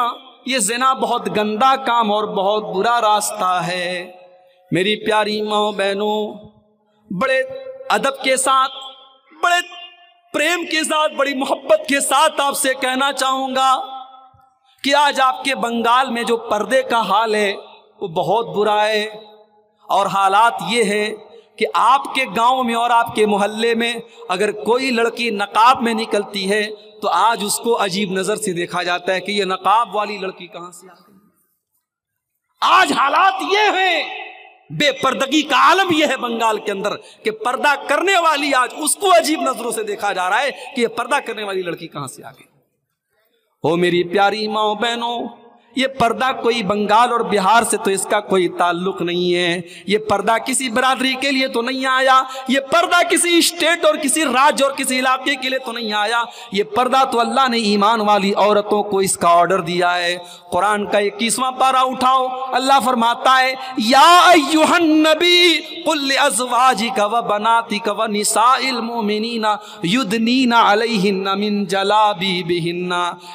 یہ زنا بہت گندا کام اور بہت برا راستہ ہے۔ میری پیاری ماں بہنوں، بڑے ادب کے ساتھ، بڑے پریم کے ساتھ، بڑی محبت کے ساتھ آپ سے کہنا چاہوں گا کہ آج آپ کے بنگال میں جو پردے کا حال ہے وہ بہت برا ہے، اور حالات یہ ہے کہ آپ کے گاؤں میں اور آپ کے محلے میں اگر کوئی لڑکی نقاب میں نکلتی ہے تو آج اس کو عجیب نظر سے دیکھا جاتا ہے کہ یہ نقاب والی لڑکی کہاں سے آ گئی۔ آج حالات یہ ہیں، بے پردگی کا عالم یہ ہے بنگال کے اندر کہ پردہ کرنے والی آج اس کو عجیب نظروں سے دیکھا جا رہا ہے کہ یہ پردہ کرنے والی لڑکی کہاں سے آ گئی۔ او میری پیاری ماں بہنوں، یہ پردہ کوئی بنگال اور بہار سے تو اس کا کوئی تعلق نہیں ہے، یہ پردہ کسی برادری کے لیے تو نہیں آیا، یہ پردہ کسی اسٹیٹ اور کسی راج اور کسی علاقے کے لیے تو نہیں آیا، یہ پردہ تو اللہ نے ایمان والی عورتوں کو اس کا آرڈر دیا ہے۔ قرآن کا 21واں پارہ اٹھاؤ، اللہ فرماتا ہے یا ایھا النبی قل لازواجک وبناتک ونساء المؤمنین یدنین علیہن من جلابیبہن،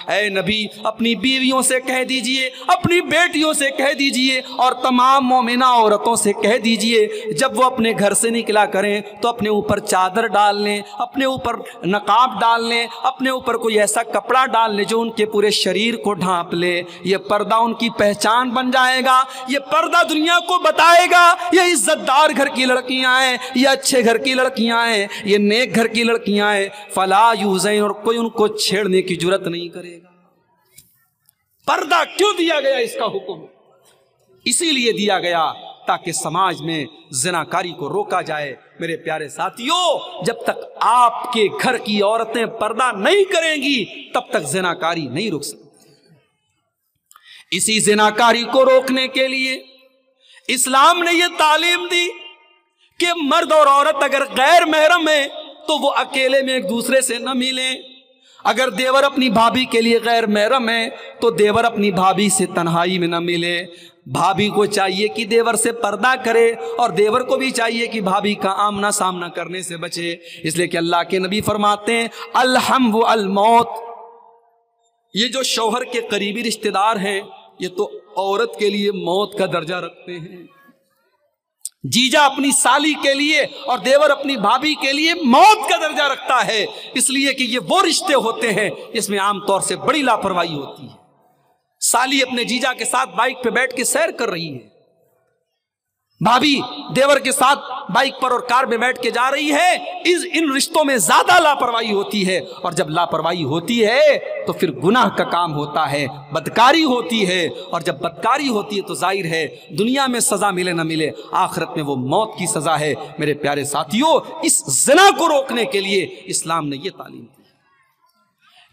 اے نبی اپنی بیویوں سے کہہ دیجئے، اپنی بیٹیوں سے کہہ دیجئے اور تمام مومنہ عورتوں سے کہہ دیجئے جب وہ اپنے گھر سے نکلا کریں تو اپنے اوپر چادر ڈال لیں، اپنے اوپر نقاب ڈال لیں، اپنے اوپر کوئی ایسا کپڑا ڈال لیں جو ان کے پورے شریر کو ڈھانپ لے۔ یہ پردہ ان کی پہچان بن جائے گا، یہ پردہ دنیا کو بتائے گا یہ عزت دار گھر کی لڑکیاں ہیں، یہ اچھے گھر کی لڑکیاں ہیں، یہ نیک گھر کی لڑکیاں ہیں۔ فلا یوزین، اور کوئی ان کو چھیڑنے کی جرات نہیں کرے گا۔ پردہ کیوں دیا گیا اس کا حکم؟ اسی لیے دیا گیا تاکہ سماج میں زناکاری کو روکا جائے۔ میرے پیارے ساتھیوں، جب تک آپ کے گھر کی عورتیں پردہ نہیں کریں گی تب تک زناکاری نہیں رک سکتی۔ اسی زناکاری کو روکنے کے لیے اسلام نے یہ تعلیم دی کہ مرد اور عورت اگر غیر محرم ہے تو وہ اکیلے میں ایک دوسرے سے نہ ملیں. اگر دیور اپنی بھابھی کے لیے غیر محرم ہے تو دیور اپنی بھابھی سے تنہائی میں نہ ملے. بھابھی کو چاہیے کہ دیور سے پردہ کرے اور دیور کو بھی چاہیے کہ بھابھی کا آمنا سامنا کرنے سے بچے. اس لیے کہ اللہ کے نبی فرماتے ہیں الحم و الموت. یہ جو شوہر کے قریبی رشتہ دار ہیں یہ تو عورت کے لیے موت کا درجہ رکھتے ہیں. جیجا اپنی سالی کے لیے اور دیور اپنی بھابھی کے لیے موت کا درجہ رکھتا ہے، اس لیے کہ یہ وہ رشتے ہوتے ہیں جس میں عام طور سے بڑی لاپرواہی ہوتی ہے. سالی اپنے جیجا کے ساتھ بائک پہ بیٹھ کے سیر کر رہی ہے، بھابھی دیور کے ساتھ بائک پر اور کار میں بیٹھ کے جا رہی ہے. ان رشتوں میں زیادہ لاپرواہی ہوتی ہے، اور جب لاپرواہی ہوتی ہے تو پھر گناہ کا کام ہوتا ہے، بدکاری ہوتی ہے، اور جب بدکاری ہوتی ہے تو ظاہر ہے دنیا میں سزا ملے نہ ملے آخرت میں وہ موت کی سزا ہے. میرے پیارے ساتھیوں، اس زنا کو روکنے کے لیے اسلام نے یہ تعلیم دی.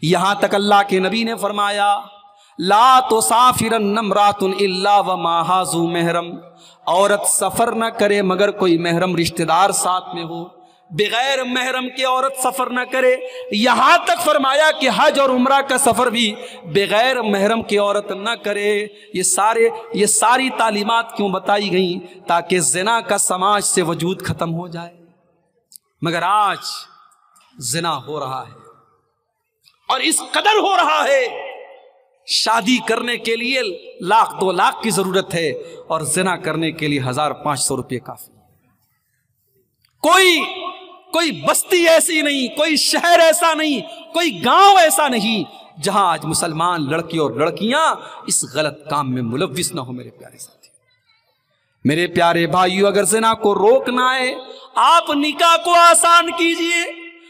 یہاں تک اللہ کے نبی نے فرمایا لا تسافرن امرأۃ الا ومعها ذو محرم. عورت سفر نہ کرے مگر کوئی محرم رشتہ دار ساتھ میں ہو. بغیر محرم کے عورت سفر نہ کرے. یہاں تک فرمایا کہ حج اور عمرہ کا سفر بھی بغیر محرم کے عورت نہ کرے. یہ ساری تعلیمات کیوں بتائی گئیں؟ تاکہ زنا کا سماج سے وجود ختم ہو جائے. مگر آج زنا ہو رہا ہے اور اس قدر ہو رہا ہے، شادی کرنے کے لیے 1,00,000 2,00,000 کی ضرورت ہے اور زنا کرنے کے لیے 1,500 روپے کافی. کوئی بستی ایسی نہیں، کوئی شہر ایسا نہیں، کوئی گاؤں ایسا نہیں جہاں آج مسلمان لڑکی اور لڑکیاں اس غلط کام میں ملوث نہ ہو. میرے پیارے ساتھی، میرے پیارے بھائیو، اگر زنا کو روکنا ہے آپ نکاح کو آسان کیجئے،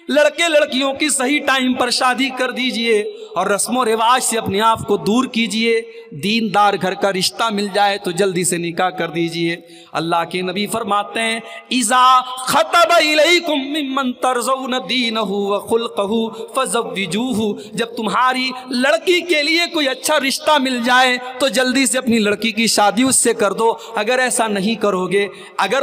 لڑکے لڑکیوں کی صحیح ٹائم پر شادی کر دیجئے اور رسم و رواج سے اپنے آپ کو دور کیجئے. دیندار گھر کا رشتہ مل جائے تو جلدی سے نکاح کر دیجئے. اللہ کے نبی فرماتے ہیں اذا خطب الیکم ممن ترضون دینہ وخلقہ فزوجوہ. جب تمہاری لڑکی کے لیے کوئی اچھا رشتہ مل جائے تو جلدی سے اپنی لڑکی کی شادی اس سے کر دو. اگر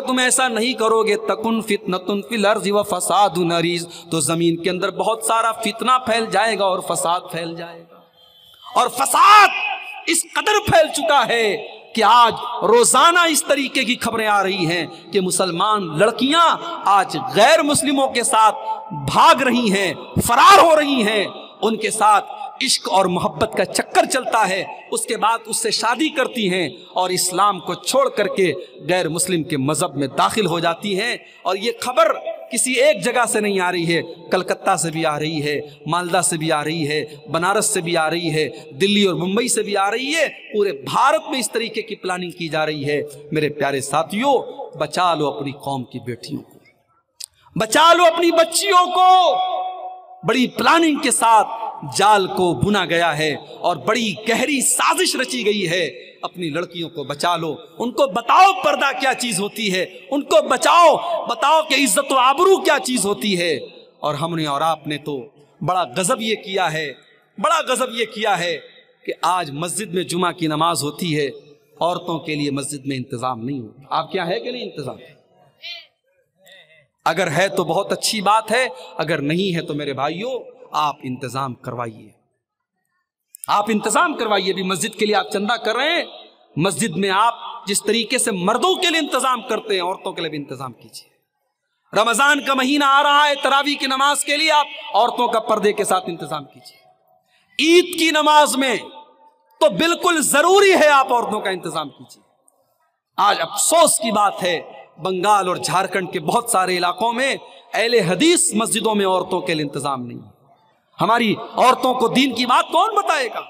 تم ایسا نہیں کرو گے تکن فتنۃ فی الارض وفساد عریض، تو زمین کے اندر بہت سارا فتنہ پھیل جائے گا اور فساد پھیل جائے گا. اور فساد اس قدر پھیل چکا ہے کہ آج روزانہ اس طریقے کی خبریں آ رہی ہیں کہ مسلمان لڑکیاں آج غیر مسلموں کے ساتھ بھاگ رہی ہیں، فرار ہو رہی ہیں، ان کے ساتھ عشق اور محبت کا چکر چلتا ہے، اس کے بعد اس سے شادی کرتی ہیں اور اسلام کو چھوڑ کر کے غیر مسلم کے مذہب میں داخل ہو جاتی ہیں. اور یہ خبر کسی ایک جگہ سے نہیں آ رہی ہے، کلکتہ سے بھی آ رہی ہے، مالدہ سے بھی آ رہی ہے، بنارس سے بھی آ رہی ہے، دلی اور ممبئی سے بھی آ رہی ہے. پورے بھارت میں اس طریقے کی پلاننگ کی جا رہی ہے. میرے پیارے ساتھیوں، بچا لو اپنی قوم کی بیٹیوں کو، بچا لو اپنی بچیوں کو. بڑی پلاننگ کے ساتھ جال کو بنا گیا ہے اور بڑی گہری سازش رچی گئی ہے. اپنی لڑکیوں کو بچا لو، ان کو بتاؤ پردہ کیا چیز ہوتی ہے، ان کو بتاؤ کہ عزت و آبرو کیا چیز ہوتی ہے. اور ہم نے اور آپ نے تو بڑا غضب یہ کیا ہے کہ آج مسجد میں جمعہ کی نماز ہوتی ہے، عورتوں کے لیے مسجد میں انتظام نہیں ہوتا. آپ کیا ہے کہ نہیں انتظام؟ اگر ہے تو بہت اچھی بات ہے، اگر نہیں ہے تو میرے بھائیوں آپ انتظام کروائیے. بھی مسجد کے لیے آپ چندہ کر رہے ہیں، مسجد میں آپ جس طریقے سے مردوں کے لیے انتظام کرتے ہیں عورتوں کے لیے بھی انتظام کیجیے. رمضان کا مہینہ آ رہا ہے، تراویح کی نماز کے لیے آپ عورتوں کا پردے کے ساتھ انتظام کیجیے. عید کی نماز میں تو بالکل ضروری ہے آپ عورتوں کا انتظام کیجیے. آج افسوس کی بات ہے بنگال اور جھارکھنڈ کے بہت سارے علاقوں میں اہل حدیث مسجدوں میں عورتوں کے لیے انتظام نہیں. ہماری عورتوں کو دین کی بات کون بتائے گا؟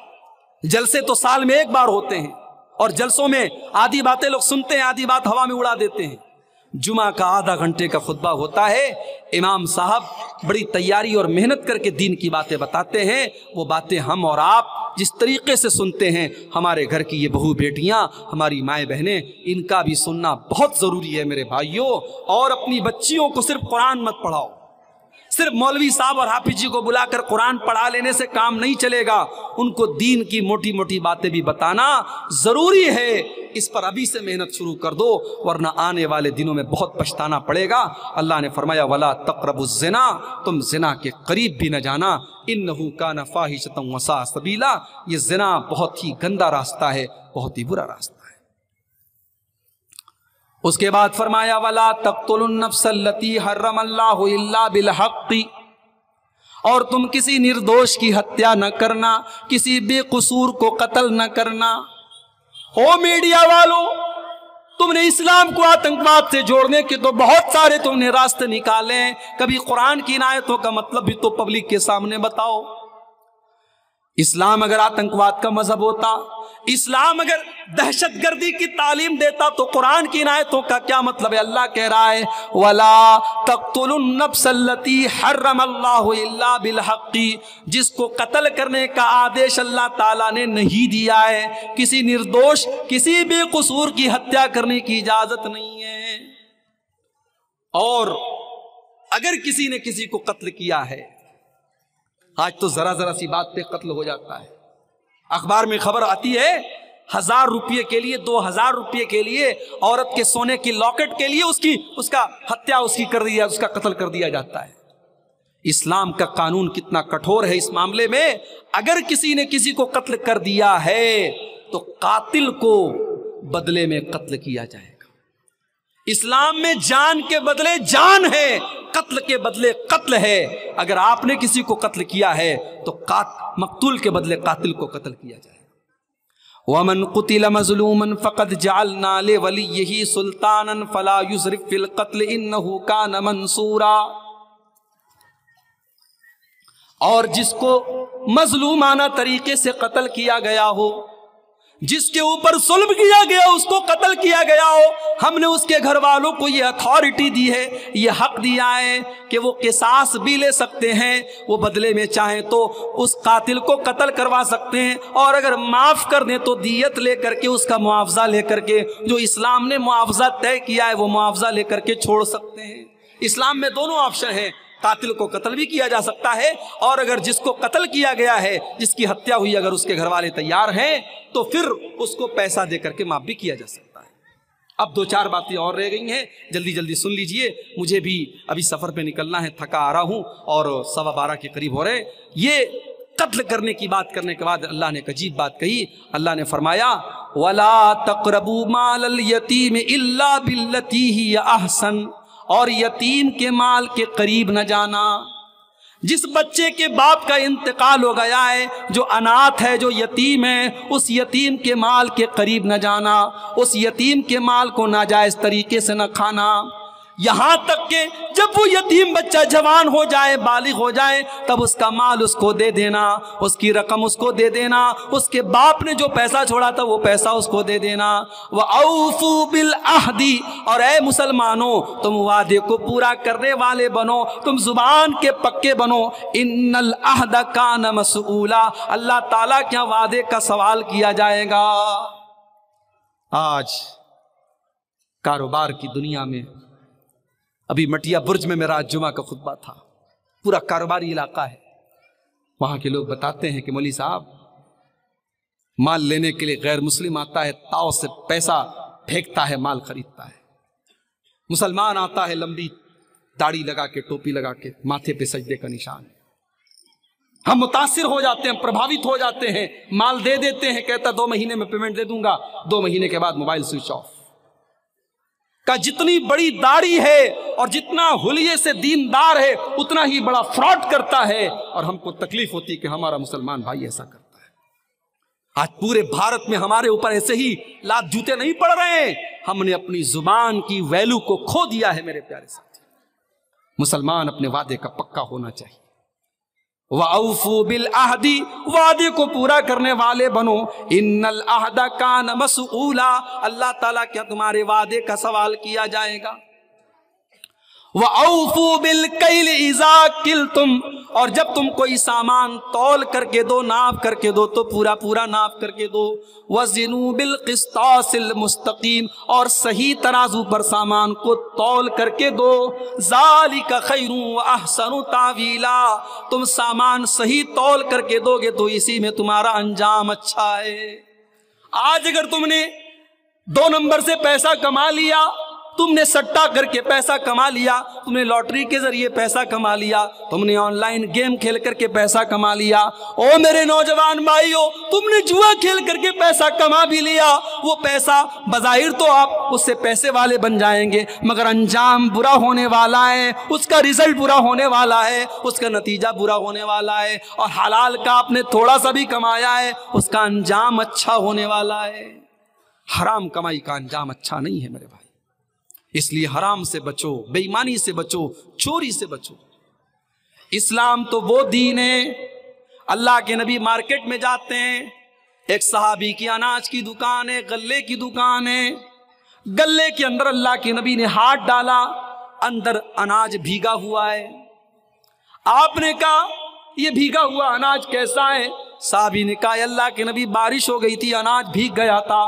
جلسے تو سال میں ایک بار ہوتے ہیں اور جلسوں میں آدھی باتیں لوگ سنتے ہیں، آدھی بات ہوا میں اڑا دیتے ہیں. جمعہ کا آدھا گھنٹے کا خطبہ ہوتا ہے، امام صاحب بڑی تیاری اور محنت کر کے دین کی باتیں بتاتے ہیں. وہ باتیں ہم اور آپ جس طریقے سے سنتے ہیں، ہمارے گھر کی یہ بہو بیٹیاں، ہماری مائیں بہنیں، ان کا بھی سننا بہت ضروری ہے میرے بھائیوں. اور اپنی بچیوں کو صرف قرآن مت پڑھاؤ، صرف مولوی صاحب اور حافظ جی کو بلا کر قرآن پڑھا لینے سے کام نہیں چلے گا، ان کو دین کی موٹی موٹی باتیں بھی بتانا ضروری ہے۔ اس پر ابھی سے محنت شروع کر دو، ورنہ آنے والے دنوں میں بہت پچھتانا پڑے گا۔ اللہ نے فرمایا وَلَا تَقْرَبُوا الزِّنَا، تم زنا کے قریب بھی نہ جانا، إِنَّهُ كَانَ فَاحِشَةً وَسَاءَ سَبِيلًا، یہ زنا بہت ہی گندا راستہ ہے، بہت ہی برا راستہ ہے۔ اس کے بعد فرمایا وَلَا تَقْتُلُوا النَّفْسَ الَّتِي حَرَّمَ اللَّهُ إِلَّا بِالْحَقِّ، اور تم کسی نردوش کی ہتیا نہ کرنا، کسی بے قصور کو قتل نہ کرنا۔ او میڈیا والوں، تم نے اسلام کو آتنکواد سے جوڑنے کے تو بہت سارے تم نے راستے نکالے، کبھی قرآن کی ان آیتوں کا مطلب بھی تو پبلک کے سامنے بتاؤ۔ اسلام اگر آتنکواد کا مذہب ہوتا، اسلام اگر دہشت گردی کی تعلیم دیتا، تو قرآن کی ان آیتوں کا کیا مطلب ہے؟ اللہ کہہ رہا ہے وَلَا تَقْتُلُوا النَّفْسَ الَّتِي حَرَّمَ اللَّهُ إِلَّا بِالْحَقِّ، جس کو قتل کرنے کا آدیش اللہ تعالیٰ نے نہیں دیا ہے، کسی نردوش کسی بے قصور کی ہتیا کرنے کی اجازت نہیں ہے۔ اور اگر کسی نے کسی کو قتل کیا ہے، آج تو ذرا ذرا سی بات پہ قتل ہو جاتا ہے، اخبار میں خبر آتی ہے 1000 روپے کے لیے 2000 روپے کے لیے عورت کے سونے کی لاکٹ کے لیے اس کا ہتیا کر دیا، اس کا قتل کر دیا جاتا ہے۔ اسلام کا قانون کتنا کٹھور ہے اس معاملے میں، اگر کسی نے کسی کو قتل کر دیا ہے تو قاتل کو بدلے میں قتل کیا جائے گا۔ اسلام میں جان کے بدلے جان ہے، قتل کے بدلے قتل ہے۔ اگر آپ نے کسی کو قتل کیا ہے تو مقتول کے بدلے قاتل کو قتل کیا جائے۔ وَمَنْ قُتِلَ مَظْلُومًا فَقَدْ جَعَلْنَا لِوَلِيِّهِ سُلْطَانًا فَلَا يُسْرِفْ فِي الْقَتْلِ إِنَّهُ كَانَ مَنْصُورًا، اور جس کو مظلومانہ طریقے سے قتل کیا گیا ہو، جس کے اوپر ظلم کیا گیا، اس کو قتل کیا گیا ہو، ہم نے اس کے گھر والوں کو یہ اتھارٹی دی ہے، یہ حق دیا ہے کہ وہ قصاص بھی لے سکتے ہیں، وہ بدلے میں چاہیں تو اس قاتل کو قتل کروا سکتے ہیں، اور اگر معاف کر دیں تو دیت لے کر کے، اس کا معاوضہ لے کر کے، جو اسلام نے معاوضہ طے کیا ہے وہ معاوضہ لے کر کے چھوڑ سکتے ہیں۔ اسلام میں دونوں آپشن ہیں، قاتل کو قتل بھی کیا جا سکتا ہے، اور اگر جس کو قتل کیا گیا ہے، جس کی ہتیا ہوئی، اگر اس کے گھر والے تیار ہیں تو پھر اس کو پیسہ دے کر کے معاف بھی کیا جا سکتا ہے۔ اب 2-4 باتیں اور رہ گئی ہیں، جلدی جلدی سن لیجئے، مجھے بھی ابھی سفر پہ نکلنا ہے، تھکا آ رہا ہوں اور 12:15 کے قریب ہو رہے۔ یہ قتل کرنے کی بات کرنے کے بعد اللہ نے ایک عجیب بات کہی، اللہ نے فرمایا وَلَا تَقْرَبُوا مَالَ الْيَتِيمِ إِلَّا بِالَّتِي هِيَ أَحْسَنُ، اور یتیم کے مال کے قریب نہ جانا۔ جس بچے کے باپ کا انتقال ہو گیا ہے، جو اناتھ ہے، جو یتیم ہے، اس یتیم کے مال کے قریب نہ جانا، اس یتیم کے مال کو ناجائز طریقے سے نہ کھانا، یہاں تک کہ جب وہ یتیم بچہ جوان ہو جائے، بالغ ہو جائے، تب اس کا مال اس کو دے دینا، اس کی رقم اس کو دے دینا، اس کے باپ نے جو پیسہ چھوڑا تھا وہ پیسہ اس کو دے دینا۔ وَأَوْفُوا بِالْعَهْدِ، اور اے مسلمانوں تم وعدے کو پورا کرنے والے بنو، تم زبان کے پکے بنو۔ إِنَّ الْعَهْدَ كَانَ مَسْئُولًا، اللہ تعالیٰ کیا وعدے کا سوال کیا جائے گا۔ آج کاروبار کی دنیا میں، ابھی مٹیا برج میں میرا آج جمعہ کا خطبہ تھا، پورا کاروباری علاقہ ہے، وہاں کے لوگ بتاتے ہیں کہ مولوی صاحب مال لینے کے لیے غیر مسلم آتا ہے، تاؤ سے پیسہ پھینکتا ہے، مال خریدتا ہے، مسلمان آتا ہے لمبی داڑھی لگا کے، ٹوپی لگا کے، ماتھے پہ سجدے کا نشان، ہم متاثر ہو جاتے ہیں، پربھاوت ہو جاتے ہیں، مال دے دیتے ہیں، کہتا 2 مہینے میں پیمنٹ دے دوں گا، 2 مہینے کے بعد موبائل سوئچ آف۔ کا جتنی بڑی داڑھی ہے اور جتنا حلیے سے دیندار ہے اتنا ہی بڑا فراڈ کرتا ہے، اور ہم کو تکلیف ہوتی کہ ہمارا مسلمان بھائی ایسا کرتا ہے۔ آج پورے بھارت میں ہمارے اوپر ایسے ہی لات جوتے نہیں پڑ رہے ہیں، ہم نے اپنی زبان کی ویلو کو کھو دیا ہے میرے پیارے ساتھی۔ مسلمان اپنے وعدے کا پکا ہونا چاہیے۔ وَأَوْفُوا بِالْعَهْدِ، وعدے کو پورا کرنے والے بنو۔ إِنَّ الْعَهْدَ كَانَ مَسْئُولًا، اللہ تعالیٰ کیا تمہارے وعدے کا سوال کیا جائے گا۔ وَأَوْفُوا بِالْكَيْلِ إِذَا كِلْتُمْ، اور جب تم کوئی سامان تول کر کے دو، ناپ کر کے دو، تو پورا پورا ناپ کر کے دو۔ وزنوا بالقسطاس المستقیم، اور صحیح ترازو پر سامان کو تول کر کے دو۔ ذالک خیر واحسن تاویلا، تم سامان صحیح تول کر کے دو گے تو اسی میں تمہارا انجام اچھا ہے۔ آج اگر تم نے 2 نمبر سے پیسہ کما لیا، تم نے سٹا کر کے پیسہ کما لیا، تم نے لاٹری کے ذریعے پیسہ کما لیا، تم نے آن لائن گیم کھیل کر کے پیسہ کما لیا، او میرے نوجوان بھائیو، تم نے جوا کھیل کر کے پیسہ کما بھی لیا، وہ پیسہ بظاہر تو آپ اس سے پیسے والے بن جائیں گے، مگر انجام برا ہونے والا ہے، اس کا رزلٹ برا ہونے والا ہے، اس کا نتیجہ برا ہونے والا ہے۔ اور حلال کا آپ نے تھوڑا سا بھی کمایا ہے، اس کا انجام اچھا ہونے والا ہے۔ حرام کمائی کا انجام اچھا نہیں ہے میرے بھائی، اس لیے حرام سے بچو، بے ایمانی سے بچو، چوری سے بچو۔ اسلام تو وہ دین ہے، اللہ کے نبی مارکیٹ میں جاتے ہیں، ایک صحابی کی اناج کی دکان ہے، غلے کی دکان ہے، غلے کے اندر اللہ کے نبی نے ہاتھ ڈالا، اندر اناج بھیگا ہوا ہے۔ آپ نے کہا یہ بھیگا ہوا اناج کیسا ہے؟ صحابی نے کہا اللہ کے نبی بارش ہو گئی تھی، اناج بھیگ گیا تھا۔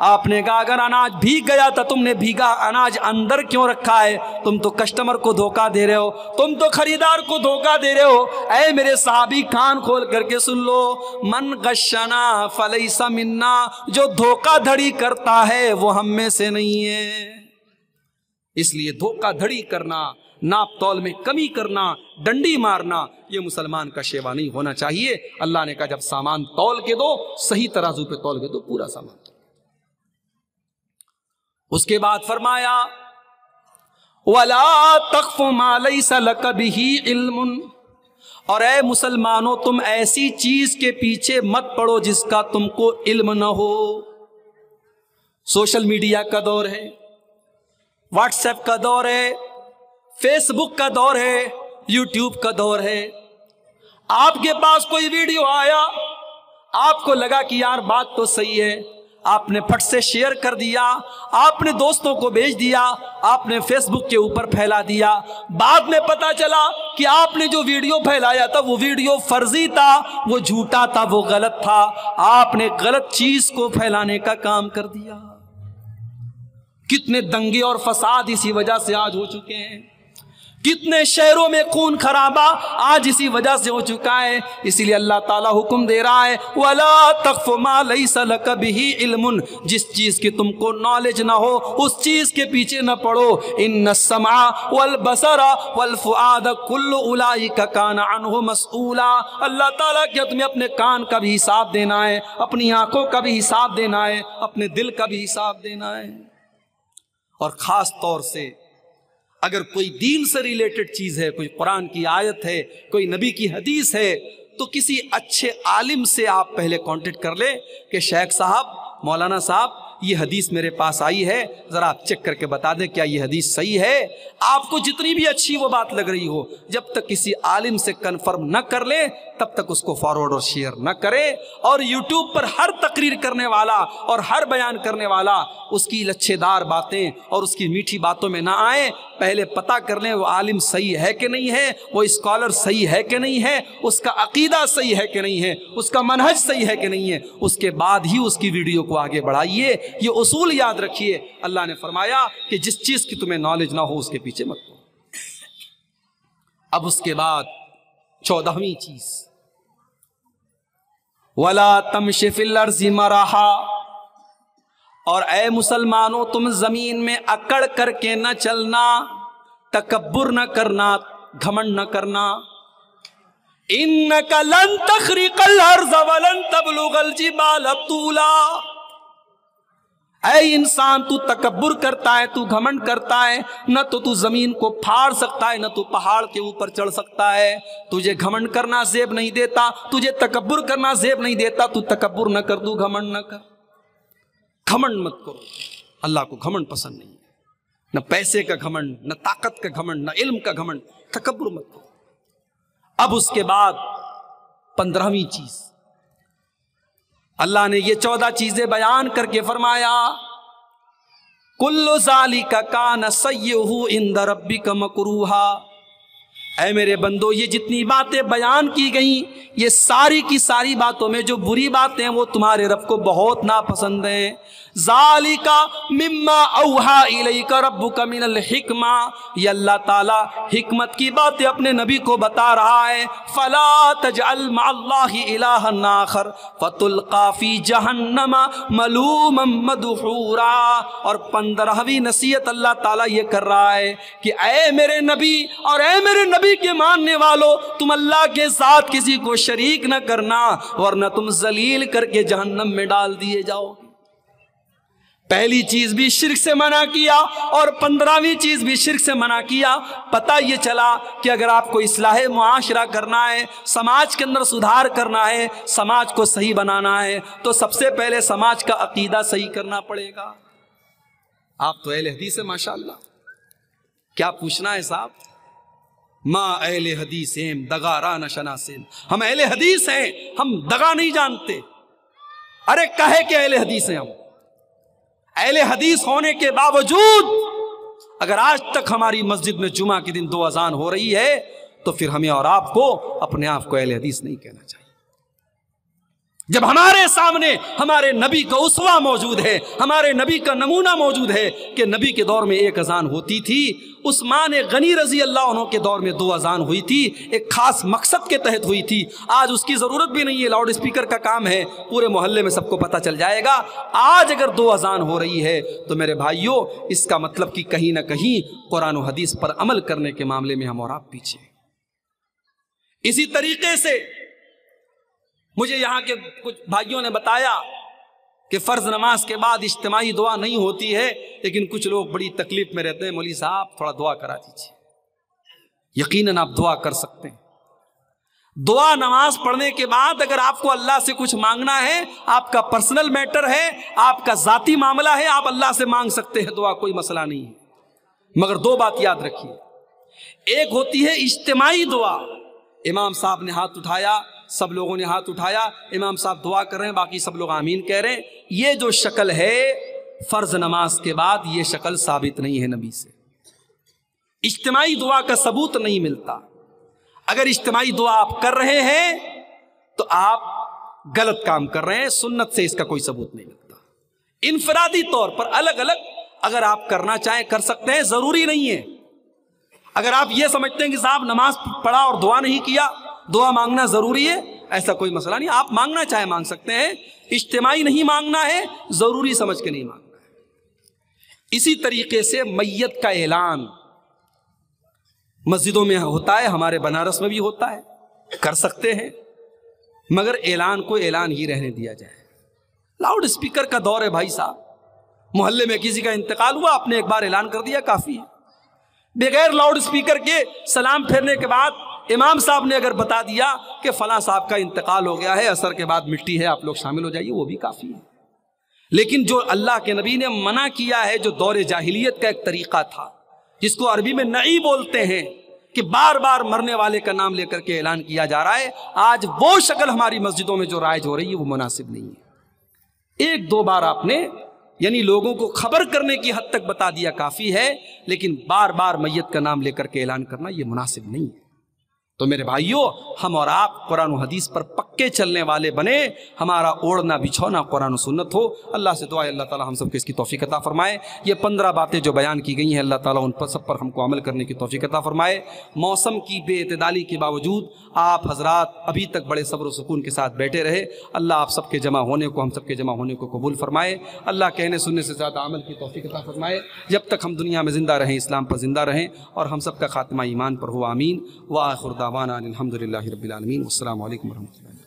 آپ نے کہا اگر اناج بھیگ گیا تھا، تم نے بھیگا اناج اندر کیوں رکھا ہے؟ تم تو کسٹمر کو دھوکہ دے رہے ہو، تم تو خریدار کو دھوکہ دے رہے ہو۔ اے میرے صحابی کان کھول کر کے سن لو، من غشنا فلیس منا، جو دھوکہ دھڑی کرتا ہے وہ ہم میں سے نہیں ہے۔ اس لیے دھوکہ دھڑی کرنا، ناپ تول میں کمی کرنا، ڈنڈی مارنا، یہ مسلمان کا شیوا نہیں ہونا چاہیے۔ اللہ نے کہا جب سامان تول کے دو، صحیح ترازو پہ تول کے دو، پورا سامان تول۔ اس کے بعد فرمایا وَلَا تَخْفُ مَا لَيْسَ لَكَ بِهِ عِلْمٌ، اور اے مسلمانوں تم ایسی چیز کے پیچھے مت پڑو جس کا تم کو علم نہ ہو۔ سوشل میڈیا کا دور ہے، واٹس ایپ کا دور ہے، فیس بک کا دور ہے، یوٹیوب کا دور ہے۔ آپ کے پاس کوئی ویڈیو آیا، آپ کو لگا کہ یار بات تو صحیح ہے، آپ نے پھٹ سے شیئر کر دیا، آپ نے دوستوں کو بھیج دیا، آپ نے فیس بک کے اوپر پھیلا دیا۔ بعد میں پتا چلا کہ آپ نے جو ویڈیو پھیلایا تھا وہ ویڈیو فرضی تھا، وہ جھوٹا تھا، وہ غلط تھا، آپ نے غلط چیز کو پھیلانے کا کام کر دیا۔ کتنے دنگے اور فساد اسی وجہ سے آج ہو چکے ہیں، کتنے شہروں میں خون خرابہ آج اسی وجہ سے ہو چکا ہے۔ اسی لیے اللہ تعالیٰ حکم دے رہا ہے وَلَا تَخْفُ مَا لَيْسَ لَكَ بِهِ عِلْمٌ، جس چیز کی تم کو نالج نہ ہو اس چیز کے پیچھے نہ پڑو۔ إِنَّ السَّمْعَ وَالْبَصَرَ وَالْفُؤَادَ كُلُّ أُولَئِكَ كَانَ عَنْهُ مَسْئُولًا، اللہ تعالیٰ کیا تمہیں اپنے کان کا بھی حساب دینا ہے، اپنی آنکھوں کا بھی حساب دینا ہے، اپنے دل کا بھی حساب دینا ہے۔ اور خاص طور سے اگر کوئی دین سے ریلیٹڈ چیز ہے، کوئی قرآن کی آیت ہے، کوئی نبی کی حدیث ہے، تو کسی اچھے عالم سے آپ پہلے کانٹیکٹ کر لیں کہ شیخ صاحب، مولانا صاحب، یہ حدیث میرے پاس آئی ہے، ذرا آپ چیک کر کے بتا دیں کیا یہ حدیث صحیح ہے۔ آپ کو جتنی بھی اچھی وہ بات لگ رہی ہو، جب تک کسی عالم سے کنفرم نہ کر لیں تب تک اس کو فارورڈ اور شیئر نہ کریں۔ اور یوٹیوب پر ہر تقریر کرنے والا اور ہر بیان کرنے والا اس کی لچھے دار باتیں اور اس کی میٹھی باتوں میں نہ آئیں، پہلے پتہ کر لیں وہ عالم صحیح ہے کہ نہیں ہے، وہ اسکالر صحیح ہے کہ نہیں ہے، اس کا عقیدہ صحیح ہے کہ نہیں ہے، اس کا منہج صحیح ہے کہ نہیں ہے، اس کے بعد ہی اس کی ویڈیو کو آگے بڑھائیے۔ یہ اصول یاد رکھیے، اللہ نے فرمایا کہ جس چیز کی تمہیں نالج نہ ہو اس کے پیچھے مت پڑو۔ اب اس کے بعد 14ویں چیز وَلَا تَمْشِ فِي الْأَرْضِ مَرَحًا، اور اے مسلمانوں تم زمین میں اکڑ کر کے نہ چلنا، تکبر نہ کرنا، گھمنڈ نہ کرنا۔ إِنَّكَ لَن تَخْرِقَ الْأَرْضَ وَلَن تَبْلُغَ الْجِبَالَ طُولًا، اے انسان تو تکبر کرتا ہے، تو گھمنڈ کرتا ہے، نہ تو زمین کو پھاڑ سکتا ہے، نہ تو پہاڑ کے اوپر چڑھ سکتا ہے۔ تجھے گھمنڈ کرنا زیب نہیں دیتا، تجھے تکبر کرنا زیب نہیں دیتا، تو تکبر نہ کر، تو گھمنڈ نہ کر۔ گھمنڈ مت کرو، اللہ کو گھمنڈ پسند نہیں ہے، نہ پیسے کا گھمنڈ، نہ طاقت کا گھمنڈ، نہ علم کا گھمنڈ، تکبر مت کرو۔ اب اس کے بعد 15ویں چیز، اللہ نے یہ 14 چیزیں بیان کر کے فرمایا کُلُّ ذَلِكَ كَانَ سَيِّئُهُ عِندَ رَبِّكَ مَكْرُوهًا، اے میرے بندو یہ جتنی باتیں بیان کی گئیں یہ ساری کی ساری باتوں میں جو بری باتیں ہیں وہ تمہارے رب کو بہت ناپسند ہیں. ذالکا مما اوحا الیک ربک من الحکمہ، یہ اللہ تعالیٰ حکمت کی باتیں اپنے نبی کو بتا رہا ہے. فلا تجعل مع اللہ الہا آخر فتلقی فی جہنم ملوما مدحورا. اور 15ویں نصیحت اللہ تعالیٰ یہ کر رہا ہے کہ اے میرے نبی اور اے میرے نبی کے ماننے والو، تم اللہ کے ساتھ کسی کو شریک نہ کرنا ورنہ تم ذلیل کر کے جہنم میں ڈال دیے جاؤ. پہلی چیز بھی شرک سے منع کیا اور 15ویں چیز بھی شرک سے منع کیا. پتہ یہ چلا کہ اگر آپ کو اصلاح معاشرہ کرنا ہے، سماج کے اندر سدھار کرنا ہے، سماج کو صحیح بنانا ہے تو سب سے پہلے سماج کا عقیدہ صحیح کرنا پڑے گا. آپ تو اہل حدیث ہیں ماشاءاللہ، کیا پوچھنا ہے صاحب؟ ما اہل حدیث ہیں دغا را نہ شناسین، ہم اہل حدیث ہیں، ہم دغا نہیں جانتے. ارے کہے کہ اہل حدیث ہیں، ہم اہل حدیث ہونے کے باوجود اگر آج تک ہماری مسجد میں جمعہ کے دن 2 اذان ہو رہی ہے تو پھر ہمیں اور آپ کو اپنے آپ کو اہل حدیث نہیں کہنا چاہیے. جب ہمارے سامنے ہمارے نبی کا اسوہ موجود ہے، ہمارے نبی کا نمونہ موجود ہے کہ نبی کے دور میں 1 اذان ہوتی تھی، عثمان غنی رضی اللہ عنہ کے دور میں 2 اذان ہوئی تھی، ایک خاص مقصد کے تحت ہوئی تھی. آج اس کی ضرورت بھی نہیں ہے، لاؤڈ اسپیکر کا کام ہے، پورے محلے میں سب کو پتہ چل جائے گا. آج اگر 2 اذان ہو رہی ہے تو میرے بھائیوں اس کا مطلب کہ کہیں نہ کہیں قرآن و حدیث پر عمل کرنے کے معاملے میں ہم اور آپ پیچھے. اسی طریقے سے مجھے یہاں کے کچھ بھائیوں نے بتایا کہ فرض نماز کے بعد اجتماعی دعا نہیں ہوتی ہے، لیکن کچھ لوگ بڑی تکلیف میں رہتے ہیں، مولوی صاحب تھوڑا دعا کرا دیجیے. یقیناً آپ دعا کر سکتے ہیں. دعا نماز پڑھنے کے بعد اگر آپ کو اللہ سے کچھ مانگنا ہے، آپ کا پرسنل میٹر ہے، آپ کا ذاتی معاملہ ہے، آپ اللہ سے مانگ سکتے ہیں دعا، کوئی مسئلہ نہیں ہے. مگر 2 بات یاد رکھیے. ایک ہوتی ہے اجتماعی دعا، امام صاحب نے ہاتھ اٹھایا، سب لوگوں نے ہاتھ اٹھایا، امام صاحب دعا کر رہے ہیں، باقی سب لوگ آمین کہہ رہے ہیں. یہ جو شکل ہے فرض نماز کے بعد یہ شکل ثابت نہیں ہے نبی سے. اجتماعی دعا کا ثبوت نہیں ملتا. اگر اجتماعی دعا آپ کر رہے ہیں تو آپ غلط کام کر رہے ہیں، سنت سے اس کا کوئی ثبوت نہیں ملتا. انفرادی طور پر الگ الگ اگر آپ کرنا چاہیں کر سکتے ہیں، ضروری نہیں ہے. اگر آپ یہ سمجھتے ہیں کہ صاحب نماز پڑھا اور دعا نہیں کیا، دعا مانگنا ضروری ہے، ایسا کوئی مسئلہ نہیں. آپ مانگنا چاہے مانگ سکتے ہیں، اجتماعی نہیں مانگنا ہے، ضروری سمجھ کے نہیں مانگنا ہے. اسی طریقے سے میت کا اعلان مسجدوں میں ہوتا ہے، ہمارے بنارس میں بھی ہوتا ہے، کر سکتے ہیں، مگر اعلان کو اعلان ہی رہنے دیا جائے. لاؤڈ اسپیکر کا دور ہے بھائی صاحب، محلے میں کسی کا انتقال ہوا، آپ نے ایک بار اعلان کر دیا کافی ہے. بغیر لاؤڈ اسپیکر کے سلام پھیرنے کے بعد امام صاحب نے اگر بتا دیا کہ فلاں صاحب کا انتقال ہو گیا ہے، عصر کے بعد مٹی ہے، آپ لوگ شامل ہو جائیے، وہ بھی کافی ہے. لیکن جو اللہ کے نبی نے منع کیا ہے، جو دور جاہلیت کا ایک طریقہ تھا جس کو عربی میں نعی بولتے ہیں، کہ بار بار مرنے والے کا نام لے کر کے اعلان کیا جا رہا ہے، آج وہ شکل ہماری مسجدوں میں جو رائج ہو رہی ہے وہ مناسب نہیں ہے. 1-2 بار آپ نے یعنی لوگوں کو خبر کرنے کی حد تک بتا دیا کافی ہے، لیکن بار بار میت کا نام لے کر کے اعلان کرنا یہ مناسب نہیں ہے. تو میرے بھائیوں ہم اور آپ قرآن و حدیث پر پکے چلنے والے بنے، ہمارا اوڑھنا بچھونا قرآن و سنت ہو. اللہ سے دعا ہے اللہ تعالی ہم سب کو اس کی توفیق عطا فرمائے. یہ 15 باتیں جو بیان کی گئی ہیں اللہ تعالیٰ ان پر سب پر ہم کو عمل کرنے کی توفیق عطا فرمائے. موسم کی بے اعتدالی کے باوجود آپ حضرات ابھی تک بڑے صبر و سکون کے ساتھ بیٹھے رہے. اللہ آپ سب کے جمع ہونے کو، ہم سب کے جمع ہونے کو قبول فرمائے. اللہ کہنے سننے سے زیادہ عمل کی توفیق عطا فرمائے. جب تک ہم دنیا میں زندہ رہیں اسلام پر زندہ رہیں اور ہم سب کا خاتمہ ایمان پر ہو. آمین. وآخر دعوانا الحمد للہ رب العالمین. والسلام علیکم ورحمۃ اللہ.